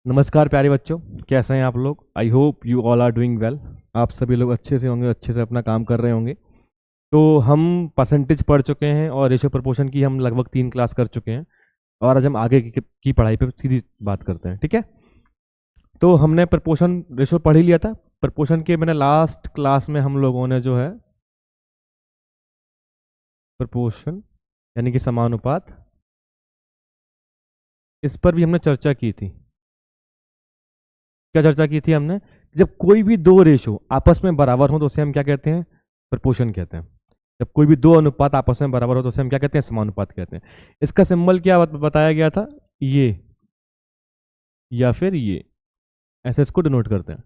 नमस्कार प्यारे बच्चों, कैसे हैं आप लोग। I hope you all are doing well. आप सभी लोग अच्छे से होंगे, अच्छे से अपना काम कर रहे होंगे। तो हम परसेंटेज पढ़ चुके हैं और रेशियो प्रपोर्शन की हम लगभग 3 क्लास कर चुके हैं। और आज हम आगे की पढ़ाई पे सीधी बात करते हैं, ठीक है। तो हमने प्रपोर्शन रेशियो पढ़ ही लिया था। प्रपोर्शन के मैंने लास्ट क्लास में हम लोगों ने जो है प्रपोर्शन यानी कि समानुपात, इस पर भी हमने चर्चा की थी। क्या चर्चा की थी हमने? जब कोई भी दो रेशो आपस में बराबर हो तो उसे हम क्या कहते हैं? प्रपोर्शन कहते हैं। जब कोई भी दो अनुपात आपस में बराबर हो तो उसे हम क्या कहते हैं? समानुपात कहते हैं। इसका सिंबल क्या बताया गया था? ये या फिर ये, ऐसे इसको डिनोट करते हैं।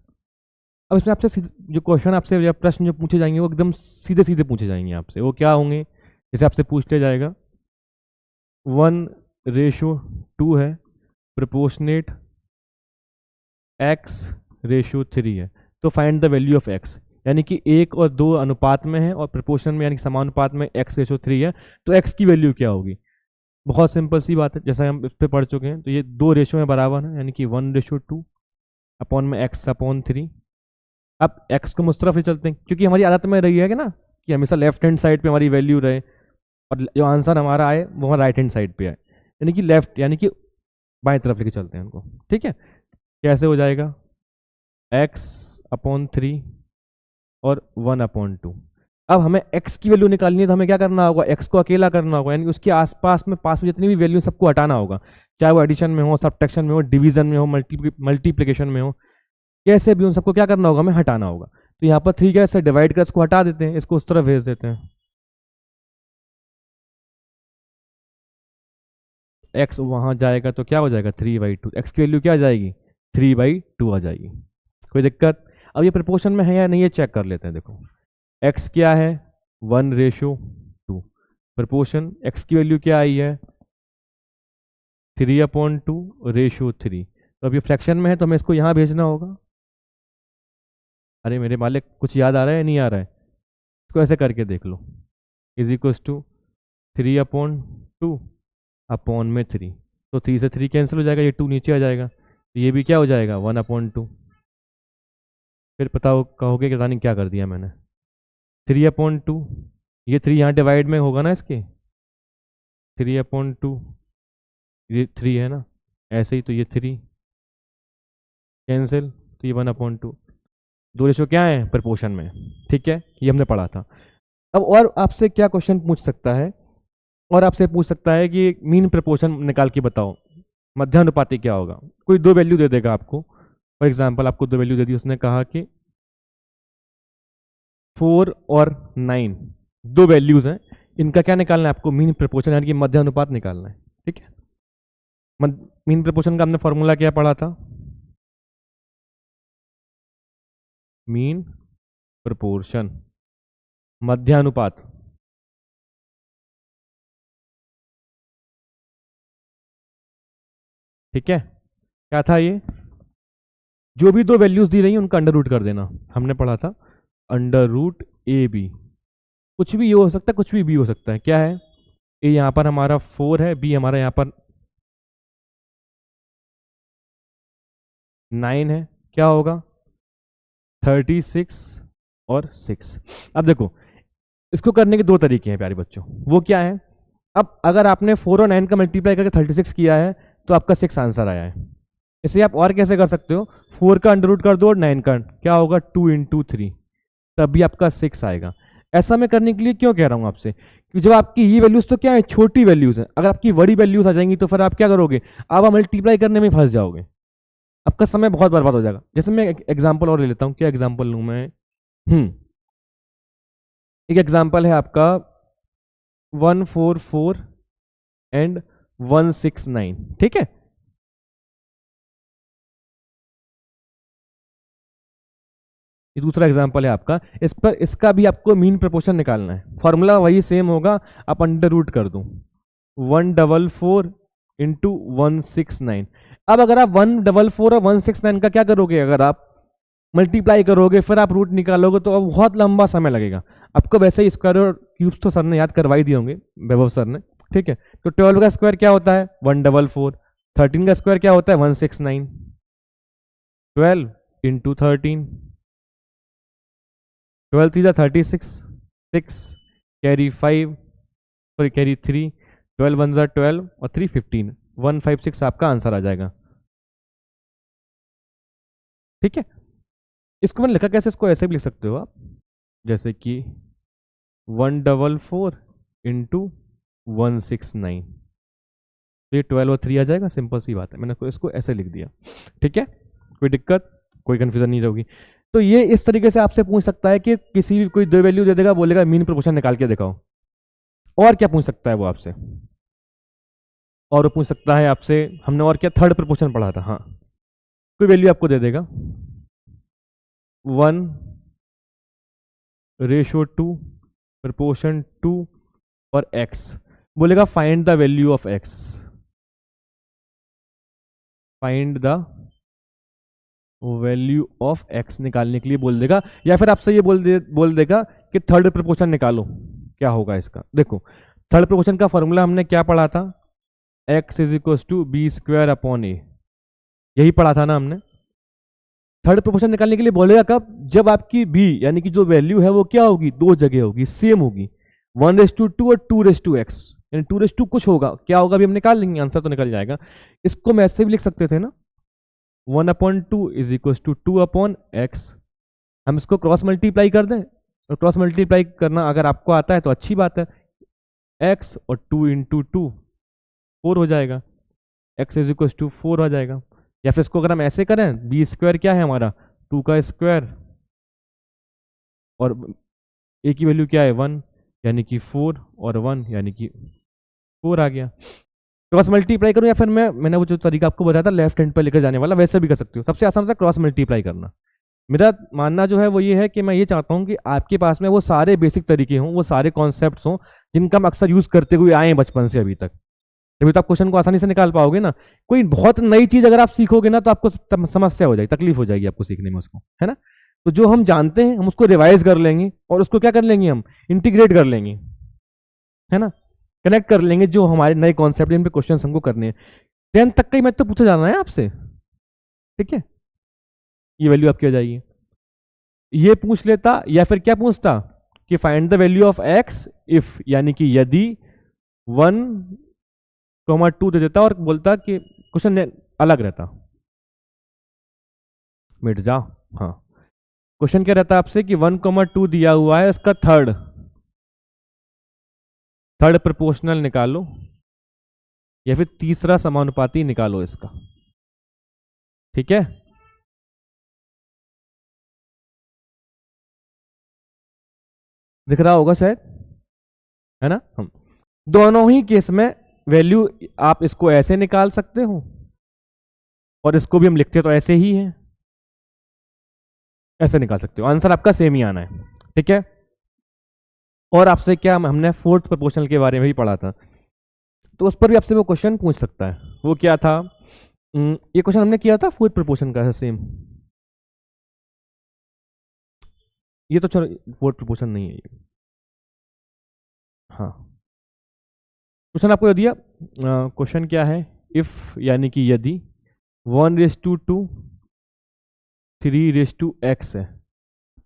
अब इसमें आपसे जो क्वेश्चन आपसे या प्रश्न जो पूछे जाएंगे वो एकदम सीधे सीधे पूछे जाएंगे आपसे। वो क्या होंगे? जैसे आपसे पूछ लिया जाएगा 1:2 है, प्रोपोर्शनेट x/3 है, तो find the value of x। यानी कि 1 और 2 अनुपात में है और प्रोपोर्शन में यानी कि समानुपात में x/3 है, तो x की वैल्यू क्या होगी? बहुत सिंपल सी बात है, जैसा हम इस पर पढ़ चुके हैं। तो ये दो रेशो में बराबर है, यानी कि 1:2 अपॉन में x/3। अब x को मुझ तरफ ही चलते हैं, क्योंकि हमारी आदत में रही है कि ना कि हमेशा लेफ्ट हैंड साइड पे हमारी वैल्यू रहे और जो आंसर हमारा आए वो हमारा राइट हैंड साइड पे आए, यानी कि लेफ्ट, यानी कि बाएं तरफ लेके चलते हैं उनको, ठीक है। कैसे हो जाएगा? x/3 और 1/2। अब हमें x की वैल्यू निकालनी है तो हमें क्या करना होगा? x को अकेला करना होगा, यानी उसके आसपास में पास में जितनी भी वैल्यू सबको हटाना होगा, चाहे वो एडिशन में हो, सब्ट्रैक्शन में हो, डिवीजन में हो, मल्टीप्लिकेशन में हो, कैसे भी उन सबको क्या करना होगा? हमें हटाना होगा। तो यहाँ पर 3 कैसे डिवाइड कर इसको हटा देते हैं, इसको उस तरफ भेज देते हैं। x वहां जाएगा तो क्या हो जाएगा? 3/2। x की वैल्यू क्या आ जाएगी? 3/2 आ जाएगी। कोई दिक्कत? अब ये प्रपोर्शन में है या नहीं, ये चेक कर लेते हैं। देखो x क्या है? 1:2। प्रपोर्शन x की वैल्यू क्या आई है? 3/2/3। तो अब ये फ्रैक्शन में है तो हमें इसको यहाँ भेजना होगा। अरे मेरे मालिक, कुछ याद आ रहा है या नहीं आ रहा है? इसको ऐसे करके देख लो, इज इक्वल्स टू 3/2 अपॉन में 3। तो 3 से 3 कैंसिल हो जाएगा, ये 2 नीचे आ जाएगा, तो ये भी क्या हो जाएगा? 1/2। फिर पता कहोगे कि रानी क्या कर दिया मैंने? 3/2, ये 3 यहाँ डिवाइड में होगा ना इसके, 3/2, ये 3 है ना, ऐसे ही तो ये 3 कैंसिल, तो ये 1/2। दो रेशो क्या है? प्रपोर्शन में, ठीक है, ये हमने पढ़ा था। अब और आपसे क्या क्वेश्चन पूछ सकता है? और आपसे पूछ सकता है कि मीन प्रपोर्शन निकाल के बताओ, मध्यानुपाती क्या होगा। कोई दो वैल्यू दे देगा आपको, फॉर एग्जाम्पल आपको दो वैल्यू दे दी, उसने कहा कि 4 और 9 दो वैल्यूज हैं, इनका क्या निकालना है आपको? मीन प्रपोर्शन यानी कि मध्य अनुपात निकालना है, ठीक है। मीन प्रपोर्शन का हमने फॉर्मूला क्या पढ़ा था? मीन प्रपोर्शन मध्यानुपात, ठीक है। क्या था ये? जो भी दो वैल्यूज दी रही हैं उनका अंडर रूट कर देना, हमने पढ़ा था √AB। कुछ भी ये हो सकता है, कुछ भी बी हो सकता है। क्या है? ए यहाँ पर हमारा 4 है, बी हमारा यहाँ पर 9 है, क्या होगा? 36 और 6। अब देखो, इसको करने के दो तरीके हैं प्यारे बच्चों। वो क्या है? अब अगर आपने 4 और 9 का मल्टीप्लाई करके 36 किया है तो आपका 6 आंसर आया है। इसे आप और कैसे कर सकते हो? 4 का अंडर रूट कर दो और 9 का क्या होगा? 2 × 3, तब भी आपका 6 आएगा। ऐसा मैं करने के लिए क्यों कह रहा हूं आपसे? कि जब आपकी ये वैल्यूज तो क्या है? छोटी वैल्यूज है। अगर आपकी बड़ी वैल्यूज आ जाएंगी तो फिर आप क्या करोगे? आप मल्टीप्लाई करने में फंस जाओगे, आपका समय बहुत बर्बाद हो जाएगा। जैसे मैं एक एग्जाम्पल और ले लेता हूँ। क्या एग्जाम्पल लूँ मैं? एक एग्जाम्पल है आपका 144 एंड 169, ठीक है। ये दूसरा एग्जाम्पल है आपका। इस पर इसका भी आपको मीन प्रपोर्शन निकालना है। फॉर्मूला वही सेम होगा, आप अंडर रूट कर दो 144 × 169। अब अगर आप 144 और 169 का क्या करोगे? अगर आप मल्टीप्लाई करोगे फिर आप रूट निकालोगे तो अब बहुत लंबा समय लगेगा आपको। वैसे ही स्क्वायर और क्यूब्स तो सर ने याद करवा ही दिए होंगे, वैभव सर ने, ठीक है। तो 12 का स्क्वायर क्या होता है? 144। 13 का स्क्वायर क्या होता है? 169। 12 इंटू 13, 12 3 36, 6 कैरी 5, सॉरी कैरी 3, 12 1 12 और 3 15, 156 आपका आंसर आ जाएगा। ठीक है, इसको मैंने लिखा कैसे, इसको ऐसे भी लिख सकते हो आप, जैसे कि 144 इंटू 169, तो ये 12 और 3 आ जाएगा, सिंपल सी बात है, मैंने इसको ऐसे लिख दिया। ठीक है, कोई दिक्कत, कोई कंफ्यूजन नहीं होगी। तो ये इस तरीके से आपसे पूछ सकता है कि किसी भी कोई दो वैल्यू दे देगा, बोलेगा मीन प्रोपोर्शन निकाल के दिखाओ। और क्या पूछ सकता है वो आपसे, और वो पूछ सकता है आपसे, हमने और क्या थर्ड प्रोपोर्शन पढ़ा था, हाँ, कोई वैल्यू आपको दे देगा 1:2 प्रोपोर्शन 2 और x, बोलेगा find the value of x, find the value of x निकालने के लिए बोल देगा, या फिर आपसे ये बोल देगा कि थर्ड प्रोपोर्शन निकालो, क्या होगा इसका। देखो थर्ड प्रोपोर्शन का फॉर्मूला हमने क्या पढ़ा था, x = b² / a, यही पढ़ा था ना हमने। थर्ड प्रोपोर्शन निकालने के लिए बोलेगा कब, जब आपकी b यानी कि जो वैल्यू है वो क्या होगी, दो जगह होगी, सेम होगी, 1:2 और 2:x, यानी 2:, कुछ होगा, क्या होगा अभी हम निकाल लेंगे, आंसर तो निकल जाएगा। इसको मैं ऐसे भी लिख सकते थे ना, 1/2 = 2/x, हम इसको क्रॉस मल्टीप्लाई कर दें, और क्रॉस मल्टीप्लाई करना अगर आपको आता है तो अच्छी बात है, x और 2 × 2 4 हो जाएगा, x = 4 हो जाएगा। या फिर इसको अगर हम ऐसे करें, b² क्या है हमारा, 2 का स्क्वायर, और a की वैल्यू क्या है 1, यानी कि 4, और 1 यानी कि 4 आ गया। क्रॉस मल्टीप्लाई करूं, या फिर मैंने वो जो तरीका आपको बताया था लेफ्ट हैंड पर लेकर जाने वाला, वैसे भी कर सकते हो, सबसे आसान होता है क्रॉस मल्टीप्लाई करना। मेरा मानना जो है वो ये है कि मैं ये चाहता हूं कि आपके पास में वो सारे बेसिक तरीके हों, वो सारे कॉन्सेप्ट्स हों जिनका हम अक्सर यूज करते हुए आए हैं बचपन से अभी तक, तभी तो आप क्वेश्चन को आसानी से निकाल पाओगे ना। कोई बहुत नई चीज अगर आप सीखोगे ना तो आपको समस्या हो जाएगी, तकलीफ हो जाएगी आपको सीखने में उसको, है ना। तो जो हम जानते हैं हम उसको रिवाइज कर लेंगे, और उसको क्या कर लेंगे, हम इंटीग्रेट कर लेंगे, है ना, कनेक्ट कर लेंगे जो हमारे नए कॉन्सेप्ट जिन पे क्वेश्चन हमको करने हैं। 10th तक का ही मैथ तो पूछा जाना है आपसे, ठीक है। ये वैल्यू आपकी आ जाएगी, ये पूछ लेता, या फिर क्या पूछता कि find the value of x if, यानी कि यदि 1,2 दे देता और बोलता कि क्वेश्चन अलग रहता, मिट जाओ। हाँ, क्वेश्चन क्या रहता आपसे कि 1,2 दिया हुआ है, इसका थर्ड प्रोपोर्शनल निकालो, या फिर तीसरा समानुपाती निकालो इसका, ठीक है। दिख रहा होगा शायद, है ना। हम दोनों ही केस में वैल्यू आप इसको ऐसे निकाल सकते हो, और इसको भी हम लिखते तो ऐसे ही है, ऐसे निकाल सकते हो, आंसर आपका सेम ही आना है, ठीक है। और आपसे क्या, हमने फोर्थ प्रोपोर्शनल के बारे में भी पढ़ा था, तो उस पर भी आपसे वो क्वेश्चन पूछ सकता है। वो क्या था, ये क्वेश्चन हमने किया था फोर्थ प्रोपोर्शन का, सेम। ये तो चलो फोर्थ प्रोपोर्शन नहीं है ये, हाँ। क्वेश्चन आपको दिया, क्वेश्चन क्या है, इफ यानी कि यदि 1:2 3:x है,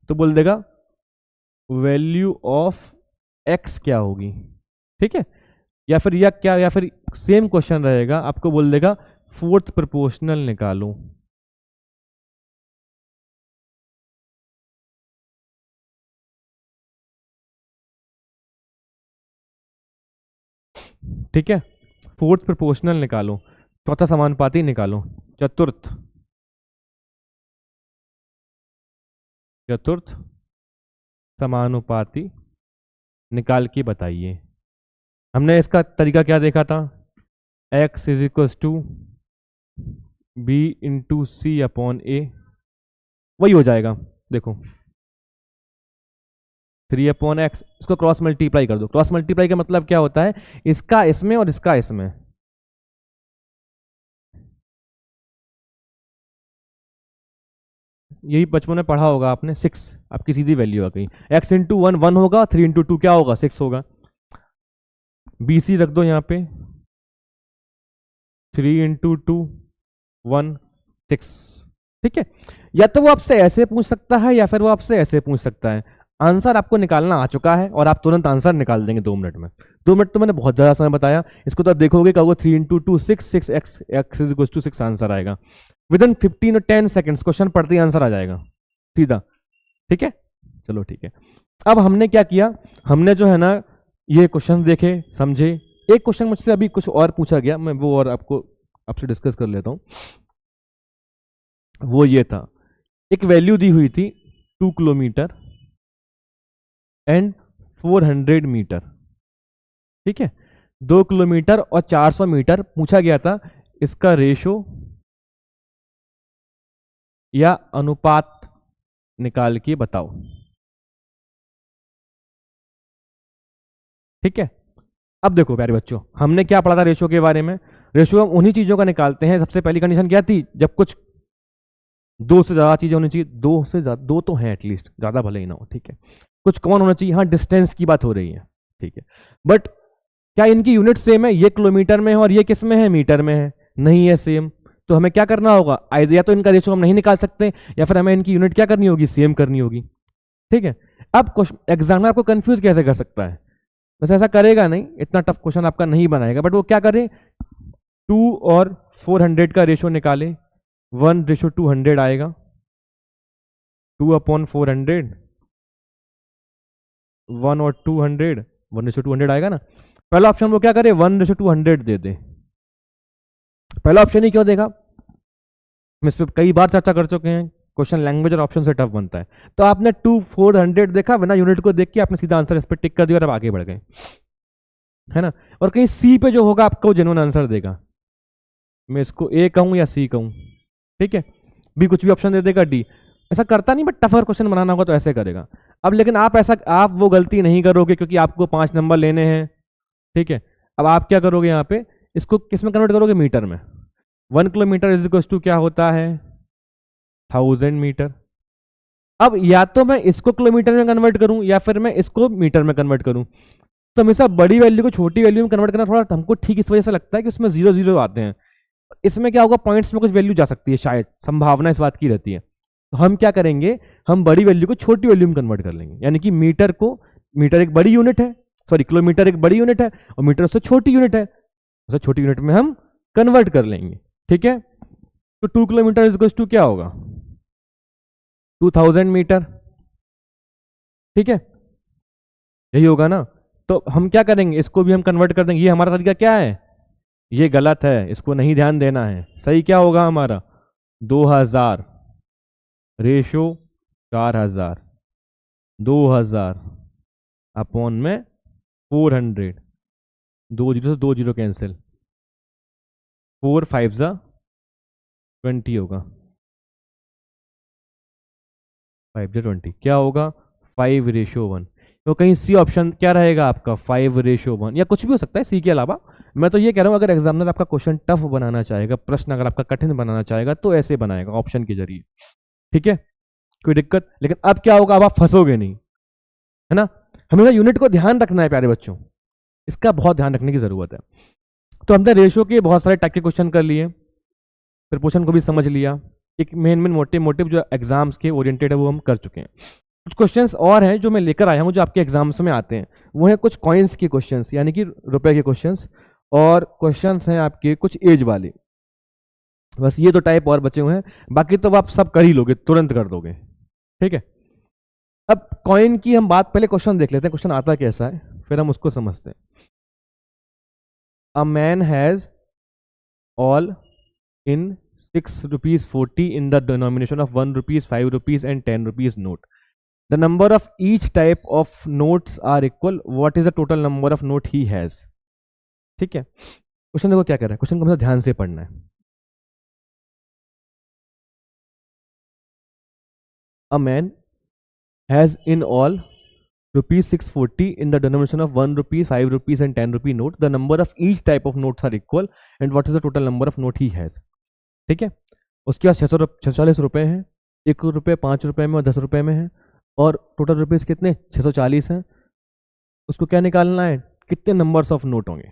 तो बोल देगा वैल्यू ऑफ x क्या होगी, ठीक है। या फिर सेम क्वेश्चन रहेगा, आपको बोल देगा फोर्थ प्रोपोर्शनल निकालो, ठीक है। फोर्थ प्रोपोर्शनल निकालो, चौथा समानुपाती निकालो, चतुर्थ समानुपाती निकाल के बताइए। हमने इसका तरीका क्या देखा था, x = b/c/a, वही हो जाएगा। देखो 3/x, इसको क्रॉस मल्टीप्लाई कर दो। क्रॉस मल्टीप्लाई का मतलब क्या होता है, इसका इसमें और इसका इसमें, यही बचपन में पढ़ा होगा आपने, 6 आपकी सीधी वैल्यू आ गई, x × 1 1 होगा, 3 × 2 क्या होगा 6 होगा। BC रख दो यहाँ पे, 3 × 2 1 6, ठीक है, या तो वो आपसे ऐसे पूछ सकता है या फिर वो आपसे ऐसे पूछ सकता है। आंसर आपको निकालना आ चुका है और आप तुरंत आंसर निकाल देंगे 2 मिनट में। 2 मिनट तो मैंने बहुत ज़्यादा समय बताया, इसको तो आप देखोगे कहोगे 3 into 2 6 6 x is equal to 6 answer आएगा। विद इन 15 और 10 सेकेंड्स क्वेश्चन पढ़ते ही आंसर आ जाएगा सीधा। ठीक है, चलो ठीक है। अब हमने क्या किया, हमने जो है ना ये क्वेश्चन देखे समझे। एक क्वेश्चन मुझसे अभी कुछ और पूछा गया, मैं वो और आपसे डिस्कस कर लेता हूँ। वो ये था, एक वैल्यू दी हुई थी 2 किलोमीटर एंड 400 मीटर। ठीक है, 2 किलोमीटर और 400 मीटर पूछा गया था, इसका रेशो या अनुपात निकाल के बताओ। ठीक है, अब देखो प्यारे बच्चों, हमने क्या पढ़ा था रेशो के बारे में। रेशो हम उन्हीं चीजों का निकालते हैं, सबसे पहली कंडीशन क्या थी, जब कुछ 2 से ज्यादा चीजें होनी चाहिए, 2 से ज्यादा, 2 तो है एटलीस्ट, ज्यादा भले ही ना हो। ठीक है, कुछ कॉमन होना चाहिए, हाँ डिस्टेंस की बात हो रही है। ठीक है, बट क्या इनकी यूनिट सेम है, ये किलोमीटर में है और ये किस में है, मीटर में है, नहीं है सेम। तो हमें क्या करना होगा, या तो इनका रेशो हम नहीं निकाल सकते या फिर हमें इनकी यूनिट क्या करनी होगी, सेम करनी होगी। ठीक है, अब एग्जामिनर आपको कंफ्यूज कैसे कर सकता है, वैसे ऐसा करेगा नहीं, इतना टफ क्वेश्चन आपका नहीं बनाएगा, बट वो क्या करे, 2 और 400 का रेशो निकाले, 1:200 आएगा, 2/400, 1 और 200, 1:200 आएगा ना। पहला ऑप्शन वो क्या करे, 1:200 दे दे। पहला ऑप्शन ही क्यों देगा, हम इस पर कई बार चर्चा कर चुके हैं, क्वेश्चन लैंग्वेज और ऑप्शन से टफ बनता है। तो आपने 2/400 देखा, बिना यूनिट को देख के आपने सीधा आंसर इस पर टिक कर दिया और अब आगे बढ़ गए, है ना। और कहीं सी पे जो होगा आपको जेन्युइन आंसर देगा, मैं इसको ए कहूं या सी कहूं। ठीक है, बी कुछ भी ऑप्शन दे देगा, डी। ऐसा करता नहीं, बट टफर क्वेश्चन बनाना होगा तो ऐसे करेगा। अब लेकिन आप वो गलती नहीं करोगे क्योंकि आपको 5 नंबर लेने हैं। ठीक है, अब आप क्या करोगे, यहाँ पे इसको किस में कन्वर्ट करोगे, मीटर में। 1 किलोमीटर इज इक्वल टू क्या होता है, 1000 मीटर। अब या तो मैं इसको किलोमीटर में कन्वर्ट करूं या फिर मैं इसको मीटर में कन्वर्ट करूं। तो हमेशा बड़ी वैल्यू को छोटी वैल्यू में कन्वर्ट करना थोड़ा हमको ठीक इस वजह से लगता है कि उसमें 0 0 आते हैं। इसमें क्या होगा, पॉइंट्स में कुछ वैल्यू जा सकती है, शायद संभावना इस बात की रहती है। तो हम क्या करेंगे, हम बड़ी वैल्यू को छोटी वैल्यू में कन्वर्ट कर लेंगे, यानी कि मीटर एक बड़ी यूनिट है, सॉरी किलोमीटर एक बड़ी यूनिट है और मीटर उससे छोटी यूनिट है, उससे छोटी यूनिट में हम कन्वर्ट कर लेंगे। ठीक है, तो 2 किलोमीटर इज इक्वल टू क्या होगा, 2000 मीटर। ठीक है, यही होगा ना। तो हम क्या करेंगे, इसको भी हम कन्वर्ट कर देंगे। ये हमारा तरीका क्या है, ये गलत है, इसको नहीं ध्यान देना है। सही क्या होगा हमारा, 2000 रेशो 4000, 2000 अपॉन में 400, 2 जीरो से 2 जीरो कैंसिल, 4 5 जा 20 होगा, 5 जा 20 क्या होगा, 5:1। तो कहीं सी ऑप्शन क्या रहेगा आपका, 5:1 या कुछ भी हो सकता है सी के अलावा। मैं तो ये कह रहा हूँ, अगर एग्जामिनर आपका क्वेश्चन टफ बनाना चाहेगा, प्रश्न अगर आपका कठिन बनाना चाहेगा तो ऐसे बनाएगा ऑप्शन के जरिए। ठीक है, कोई दिक्कत। लेकिन अब क्या होगा, अब आप फंसोगे नहीं, है ना। हमेशा यूनिट को ध्यान रखना है प्यारे बच्चों, इसका बहुत ध्यान रखने की जरूरत है। तो हमने रेशियो के बहुत सारे टाइप के क्वेश्चन कर लिए, फिर क्वेश्चन को भी समझ लिया, एक मेन मोटिव जो एग्जाम्स के ओरिएंटेड है वो हम कर चुके हैं। कुछ क्वेश्चंस और हैं जो मैं लेकर आया हूं, जो आपके एग्जाम्स में आते हैं, वो है कुछ कॉइन्स के क्वेश्चंस, यानी कि रुपए के क्वेश्चंस, और क्वेश्चंस हैं आपके कुछ एज वाले। बस ये 2 टाइप और बचे हुए हैं, बाकी तो आप सब कर ही लोगे, तुरंत कर दोगे। ठीक है, अब कॉइन की हम बात, पहले क्वेश्चन देख लेते हैं, क्वेश्चन आता कैसा है, फिर हम उसको समझते हैं। A man has all in 6 rupees 40 in the denomination of 1 rupees, 5 rupees and 10 rupees note. The number of each type of notes are equal. What is the total number of note he has? ठीक है, question देखो क्या कह रहा है, question को हमें ध्यान से पढ़ना है। A man has in all rupees 640 in the denomination of 1 rupees, 5 rupees and 10 rupee note. The number of each type of notes are equal and what is the total number of note he has? ठीक है, उसके पास 640 रुपए हैं, 1 रुपये 5 रुपए में और 10 रुपए में है, और टोटल रुपीज कितने, 640 हैं। उसको क्या निकालना है, कितने नंबर्स ऑफ नोट होंगे।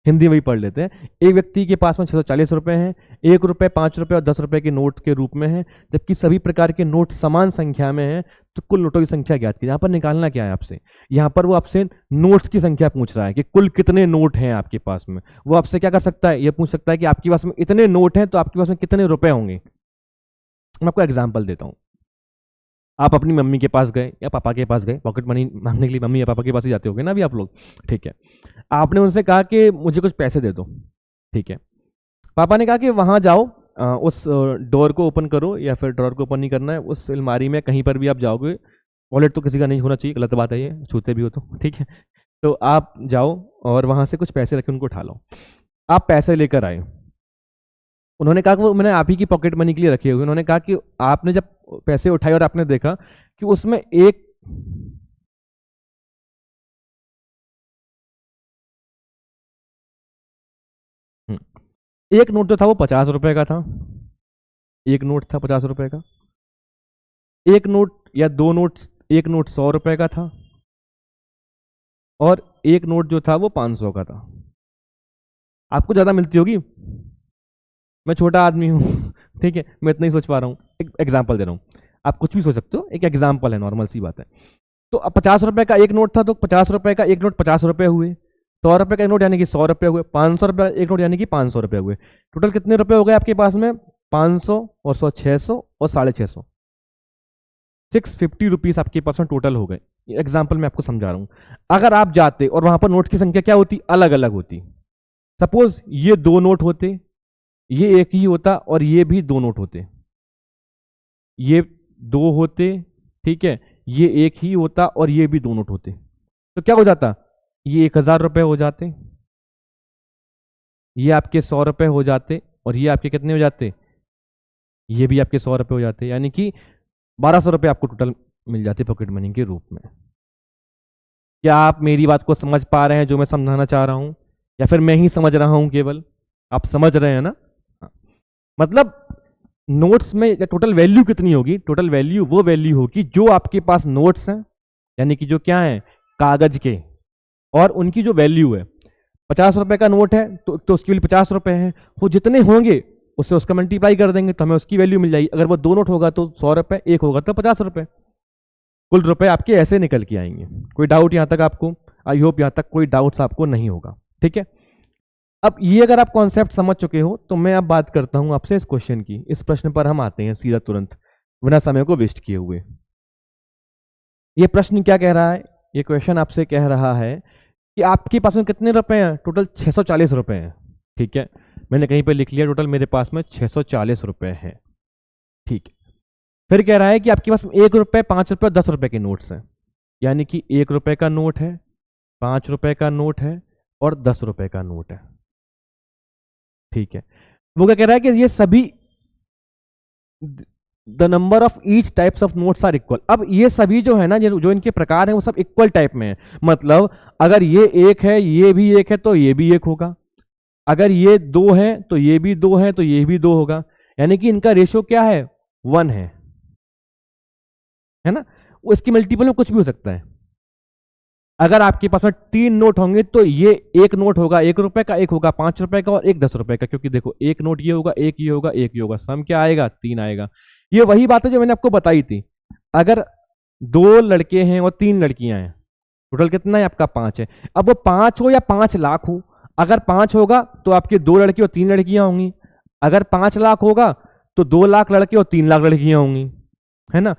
हिंदी में ही पढ़ लेते हैं। एक व्यक्ति के पास में 640 रुपए हैं, 1 रुपये, 5 रुपये और 10 रुपये के नोट के रूप में है, जबकि सभी प्रकार के नोट समान संख्या में हैं। तो कुल नोटों की संख्या ज्ञात कीजिए। यहाँ पर निकालना क्या है आपसे, यहाँ पर वो आपसे नोट्स की संख्या पूछ रहा है कि कुल कितने नोट हैं आपके पास में। वो आपसे क्या कर सकता है, ये पूछ सकता है कि आपके पास में इतने नोट हैं तो आपके पास में कितने रुपए होंगे। मैं आपको एग्जाम्पल देता हूँ। आप अपनी मम्मी के पास गए या पापा के पास गए, पॉकेट मनी मांगने के लिए मम्मी या पापा के पास ही जाते होगे ना अभी आप लोग, ठीक है। आपने उनसे कहा कि मुझे कुछ पैसे दे दो, ठीक है। पापा ने कहा कि वहाँ जाओ, उस डोर को ओपन करो, या फिर ड्रॉर को ओपन नहीं करना है, उस अलमारी में कहीं पर भी आप जाओगे, वॉलेट तो किसी का नहीं होना चाहिए, गलत बात है ये, छूते भी हो तो, ठीक है। तो आप जाओ और वहाँ से कुछ पैसे रखे उनको उठा लो। आप पैसे लेकर आए, उन्होंने कहा कि वो मैंने आप ही की पॉकेट मनी के लिए रखे हुए। उन्होंने कहा कि आपने जब पैसे उठाए और आपने देखा कि उसमें एक नोट जो था वो 50 रुपए का था, एक नोट था 50 रुपए का, एक नोट या दो नोट, एक नोट 100 रुपए का था, और एक नोट जो था वो 500 का था। आपको ज्यादा मिलती होगी, मैं छोटा आदमी हूँ ठीक है, मैं इतना ही सोच पा रहा हूँ, एक एग्जाम्पल दे रहा हूँ, आप कुछ भी सोच सकते हो, एक एग्जाम्पल है, नॉर्मल सी बात है। तो अब 50 रुपए का एक नोट था, तो 50 रुपए का एक नोट 50 रुपए हुए, 100 रुपए का एक नोट यानी कि 100 रुपए हुए, 500 रुपए एक नोट यानी कि 500 रुपए हुए। टोटल कितने रुपए हो गए आपके पास में, 500 और 100, 600 और 650, 650 रुपीज आपके पास में टोटल हो गए। एग्जाम्पल मैं आपको समझा रहा हूँ। अगर आप जाते और वहां पर नोट की संख्या क्या होती, अलग अलग होती, सपोज ये दो नोट होते, ये एक ही होता, और ये भी दो नोट होते, ये दो होते, ठीक है, ये एक ही होता और ये भी दो नोट होते, तो क्या हो जाता, ये 1000 रुपए हो जाते, ये आपके 100 रुपए हो जाते, और ये आपके कितने हो जाते, ये भी आपके 100 रुपए हो जाते, यानी कि 1200 रुपए आपको टोटल मिल जाते पॉकेट मनी के रूप में। क्या आप मेरी बात को समझ पा रहे हैं जो मैं समझाना चाह रहा हूं, या फिर मैं ही समझ रहा हूं केवल, आप समझ रहे हैं ना। हाँ। मतलब नोट्स में टोटल वैल्यू कितनी होगी, टोटल वैल्यू वो वैल्यू होगी जो आपके पास नोट्स हैं, यानी कि जो क्या है, कागज के, और उनकी जो वैल्यू है। 50 रुपए का नोट है तो उसकी वैल्यू 50 रुपए है, वो जितने होंगे उससे उसका मल्टीप्लाई कर देंगे तो हमें उसकी वैल्यू मिल जाएगी। अगर वो दो नोट होगा तो 100 रुपए, एक होगा तो 50 रुपए, कुल रुपए आपके ऐसे निकल के आएंगे। कोई डाउट यहां तक आपको, आई होप यहां तक कोई डाउट्स आपको नहीं होगा, ठीक है। अब ये अगर आप कॉन्सेप्ट समझ चुके हो तो मैं अब बात करता हूं आपसे इस क्वेश्चन की। इस प्रश्न पर हम आते हैं सीधा तुरंत, बिना समय को वेस्ट किए हुए। ये प्रश्न क्या कह रहा है, ये क्वेश्चन आपसे कह रहा है कि आपके पास में कितने रुपए हैं, टोटल 640 रुपए हैं, ठीक है। मैंने कहीं पे लिख लिया टोटल मेरे पास में 640 रुपए है, ठीक है। फिर कह रहा है कि आपके पास 1 रुपए, 5 रुपए और 10 रुपए के नोट्स हैं, यानी कि 1 रुपए का नोट है, 5 रुपए का नोट है और 10 रुपए का नोट है, ठीक है। वो क्या कह रहा है कि ये सभी the number of each types of notes are equal. अब ये सभी जो है ना, जो इनके प्रकार हैं वो सब इक्वल टाइप में है। मतलब अगर ये एक है, ये भी एक है, तो ये भी एक होगा, अगर ये दो है तो ये भी दो है, तो ये भी दो होगा, यानी कि इनका रेशियो क्या है, 1 है ना। उसकी मल्टीपल में कुछ भी हो सकता है। अगर आपके पास में 3 नोट होंगे तो ये एक नोट होगा 1 रुपए का, एक होगा 5 रुपए का और एक 10 रुपए का, क्योंकि देखो एक नोट ये होगा, एक ये होगा, एक ये होगा, सम क्या आएगा, 3 आएगा। ये वही बात है जो मैंने आपको बताई थी। अगर 2 लड़के हैं और 3 लड़कियां हैं, टोटल कितना है आपका, 5 है। अब वो 5 हो या 5 लाख हो, अगर 5 होगा तो आपके 2 लड़के और 3 लड़कियां होंगी, अगर 5 लाख होगा तो 2 लाख लड़के और 3 लाख लड़कियां होंगी, है ना।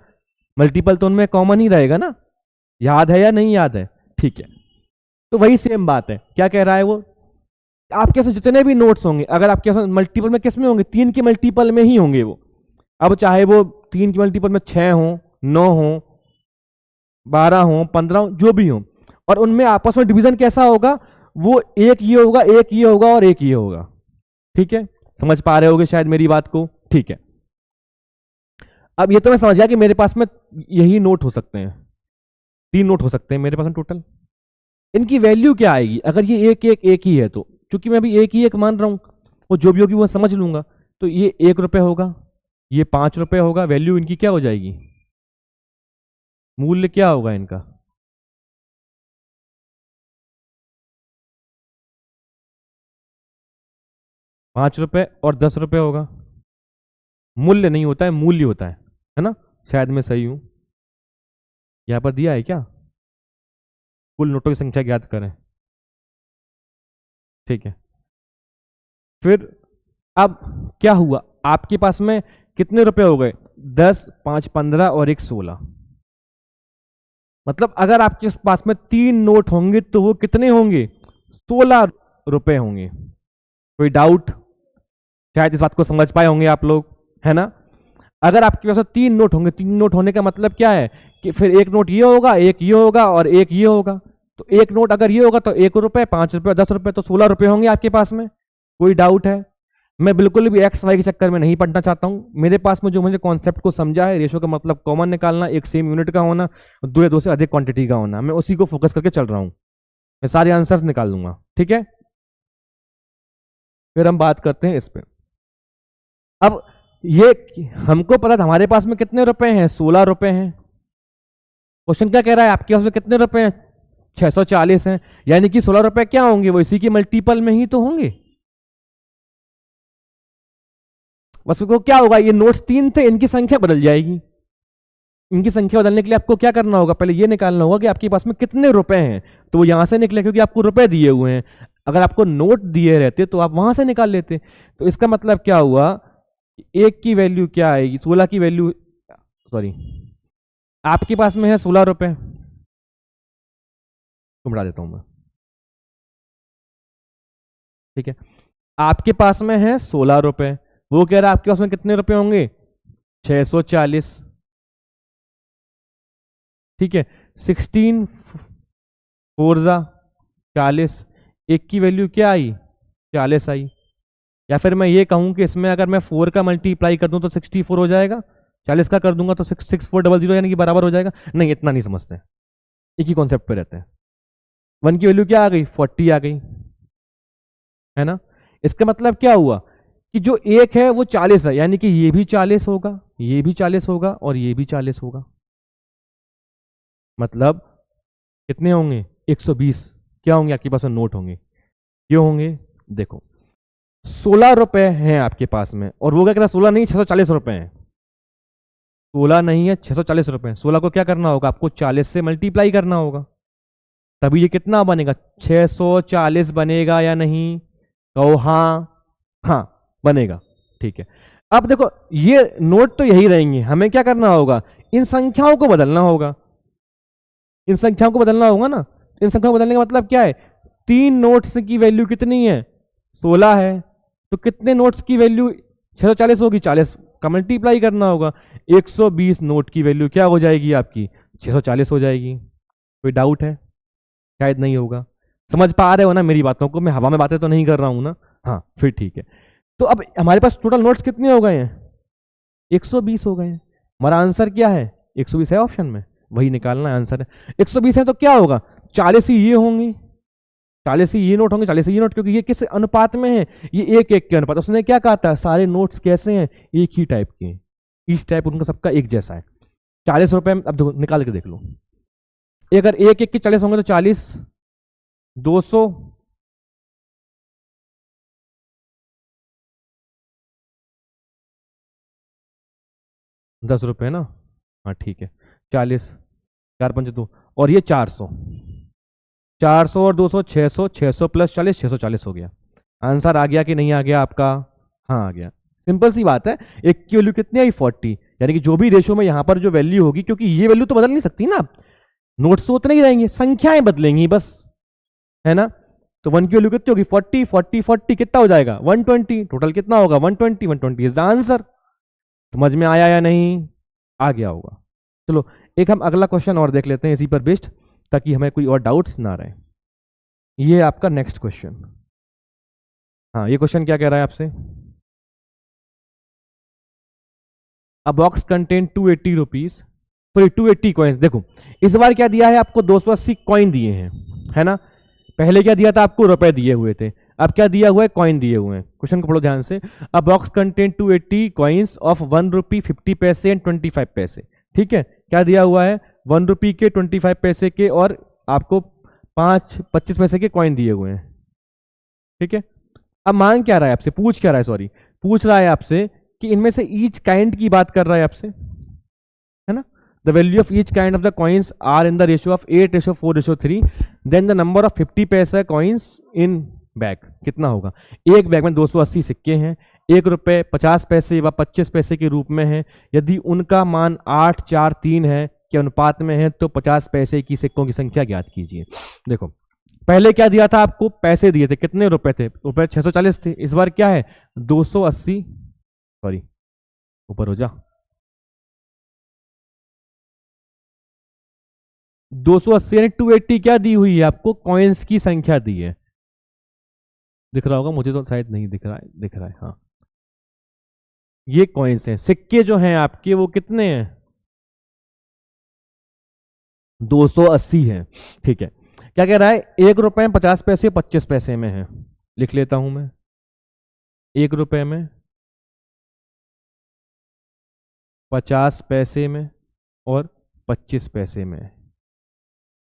मल्टीपल तो उनमें कॉमन ही रहेगा ना, याद है या नहीं याद है, ठीक है। तो वही सेम बात है, क्या कह रहा है वो, आपके पास जितने भी नोट्स होंगे, अगर आपके पास मल्टीपल में किस में होंगे, 3 के मल्टीपल में ही होंगे वो। अब चाहे वो 3 के मल्टीपल में 6 हो, 9 हो, 12 हो, 15 हो, जो भी हो, और उनमें आपस में डिवीजन कैसा होगा, वो एक ये होगा, एक ये होगा और एक ये होगा, ठीक है। समझ पा रहे होगे शायद मेरी बात को, ठीक है। अब ये तो मैं समझ गया कि मेरे पास में यही नोट हो सकते हैं, 3 नोट हो सकते हैं मेरे पास में टोटल। इनकी वैल्यू क्या आएगी, अगर ये एक एक एक ही है तो, चूंकि मैं अभी एक ही एक मान रहा हूं, वो जो भी होगी वो समझ लूंगा, तो ये 1 रुपए होगा, ये 5 रुपए होगा, वैल्यू इनकी क्या हो जाएगी, मूल्य क्या होगा इनका, 5 रुपए और 10 रुपए होगा। मूल्य नहीं होता है, मूल्य होता है ना? शायद मैं सही हूं। यहां पर दिया है क्या? कुल नोटों की संख्या ज्ञात करें। ठीक है, फिर अब क्या हुआ, आपके पास में कितने रुपए हो गए? 10, 5, 15 और 1, 16। मतलब अगर आपके पास में 3 नोट होंगे तो वो कितने होंगे? 16 रुपए होंगे। कोई डाउट? शायद इस बात को समझ पाए होंगे आप लोग, है ना? अगर आपके पास 3 नोट होंगे, 3 नोट होने का मतलब क्या है कि फिर एक नोट ये होगा, एक ये होगा और एक ये होगा। तो एक नोट अगर ये होगा तो 1 रुपए, 5 रुपए, 10 रुपए, तो 16 रुपए होंगे आपके पास में। कोई डाउट है? मैं बिल्कुल भी एक्स वाई के चक्कर में नहीं पढ़ना चाहता हूं। मेरे पास में जो मुझे कॉन्सेप्ट को समझा है, रेशो का मतलब कॉमन निकालना, एक सेम यूनिट का होना, दो या दो से अधिक क्वांटिटी का होना, मैं उसी को फोकस करके चल रहा हूं। मैं सारे आंसर्स निकाल लूंगा, ठीक है? फिर हम बात करते हैं इस पे। अब ये हमको पता था हमारे पास में कितने रुपए हैं? 16 रुपए हैं। क्वेश्चन क्या कह रहा है, आपके पास में कितने रुपए हैं? 640 हैं। यानी कि 16 रुपए क्या होंगे? वो इसी के मल्टीपल में ही तो होंगे। बस को क्या होगा, ये नोट्स 3 थे, इनकी संख्या बदल जाएगी। इनकी संख्या बदलने के लिए आपको क्या करना होगा? पहले ये निकालना होगा कि आपके पास में कितने रुपए हैं। तो वो यहां से निकले क्योंकि आपको रुपए दिए हुए हैं। अगर आपको नोट दिए रहते तो आप वहां से निकाल लेते। तो इसका मतलब क्या हुआ, एक की वैल्यू क्या आएगी? 16 की वैल्यू, सॉरी, आपके पास में है 16 रुपए, तो बढ़ा देता हूं मैं, ठीक है? आपके पास में है 16 रुपए, वो कह रहा है आपके पास में कितने रुपए होंगे? 640, ठीक है? 16 4 40, एक की वैल्यू क्या आई? 40 आई। या फिर मैं ये कहूं कि इसमें अगर मैं 4 का मल्टीप्लाई कर दूं तो 64 हो जाएगा, 40 का कर दूंगा तो 6400 यानी कि बराबर हो जाएगा। नहीं, इतना नहीं समझते, एक ही कॉन्सेप्ट पे रहते हैं। 1 की वैल्यू क्या आ गई? 40 आ गई, है ना? इसका मतलब क्या हुआ कि जो एक है वो 40 है, यानी कि ये भी 40 होगा, ये भी 40 होगा और ये भी 40 होगा। मतलब कितने होंगे? 120 क्या होंगे आपके पास में? नोट होंगे। क्यों होंगे? देखो, 16 रुपए हैं आपके पास में, और वो क्या कहता है? 16 नहीं, 640 रुपए हैं। 16 नहीं है, 640 रुपए। 16 को क्या करना होगा? आपको 40 से मल्टीप्लाई करना होगा, तभी ये कितना बनेगा? 640 बनेगा या नहीं? कहो हाँ। हाँ बनेगा, ठीक है। अब देखो, ये नोट तो यही रहेंगे, हमें क्या करना होगा? इन संख्याओं को बदलना होगा। इन संख्याओं को बदलना होगा ना। इन संख्याओं को बदलने का मतलब क्या है? 3 नोट्स की वैल्यू कितनी है? 16 है। तो कितने नोट्स की वैल्यू 640 होगी? 40 का मल्टीप्लाई करना होगा। 120 नोट की वैल्यू क्या हो जाएगी आपकी? 640 हो जाएगी। कोई डाउट है? शायद नहीं होगा। समझ पा रहे हो ना मेरी बातों को? मैं हवा में बातें तो नहीं कर रहा हूं ना? हाँ, फिर ठीक है। तो अब हमारे पास टोटल नोट्स कितने हो गए हैं? 120 हो गए हैं। हमारा आंसर क्या है? 120 है ऑप्शन में, वही निकालना है आंसर है। 120 है तो क्या होगा? 40 ही ये होंगे, 40 ही ये नोट होंगे, 40 ही ये नोट, क्योंकि ये किस अनुपात में है? ये 1:1 के अनुपात। उसने क्या कहा था? सारे नोट्स कैसे हैं? एक ही टाइप के हैं, इस टाइप उनका सबका एक जैसा है। 40 रुपए में, अब निकाल के देख लो, अगर 1:1 के 40 होंगे तो 40, 200, 10 रुपए ना? हाँ ठीक है, 40, 4 5 2, और ये 400, 400 और 200, 600, 600 प्लस 40, 640 हो गया। आंसर आ गया कि नहीं आ गया आपका? हाँ आ गया। सिंपल सी बात है। एक की वैल्यू कितनी आई? 40, यानी कि जो भी रेशो में यहां पर जो वैल्यू होगी, क्योंकि ये वैल्यू तो बदल नहीं सकती ना, नोट्स तो उतने ही रहेंगे, संख्याएं बदलेंगी बस, है ना? तो 1 की वैल्यू कितनी होगी? 40, 40, 40 कितना हो जाएगा? 120। टोटल कितना होगा? 120, 120 इज द आंसर। समझ में आया या नहीं? आ गया होगा। चलो एक हम अगला क्वेश्चन और देख लेते हैं इसी पर बेस्ड, ताकि हमें कोई और डाउट्स ना रहे। ये आपका नेक्स्ट क्वेश्चन। हाँ, ये क्वेश्चन क्या कह रहा है आपसे? अ box contain 280 rupees, sorry 280 coins. देखो इस बार क्या दिया है आपको? 280 कॉइन दिए हैं, है ना? पहले क्या दिया था आपको? रुपए दिए हुए थे। अब क्या दिया हुआ है? कॉइन दिए हुए हैं। क्वेश्चन को पढ़ो ध्यान से। अ बॉक्स कंटेन 280 कॉइन्स ऑफ 1 रुपी 50 पैसे एंड 25 पैसे। ठीक है, क्या दिया हुआ है? 1 रुपी के, 25 पैसे के, और आपको 25 पैसे के कॉइन दिए हुए हैं। ठीक है, अब मांग क्या रहा है आपसे, पूछ क्या रहा है, सॉरी, पूछ रहा है आपसे कि इनमें से ईच काइंड की बात कर रहा है आपसे, है ना। The value of each kind of the coins are in the ratio of 8:4:3, then the number of 50 paisa coins in bag कितना होगा। एक बैग में 280 सिक्के हैं, 1 रुपये 50 पैसे व 25 पैसे के रूप में है। यदि उनका मान 8, 4, 3 है के अनुपात में है तो 50 पैसे की सिक्कों की संख्या ज्ञात कीजिए। देखो पहले क्या दिया था आपको, पैसे दिए थे, कितने रुपए थे, रुपए 640 थे। इस बार क्या है 280, सॉरी ऊपर हो जा, 280 यानी 280 क्या दी हुई है आपको, कॉइन्स की संख्या दी है। दिख रहा होगा, मुझे तो शायद नहीं दिख रहा है, दिख रहा है हाँ। ये कॉइन्स हैं, सिक्के जो हैं आपके वो कितने हैं, 280 हैं। ठीक है, क्या कह रहा है, 1 रुपये 50 पैसे 25 पैसे में है। लिख लेता हूं मैं, 1 रुपये में, 50 पैसे में और 25 पैसे में।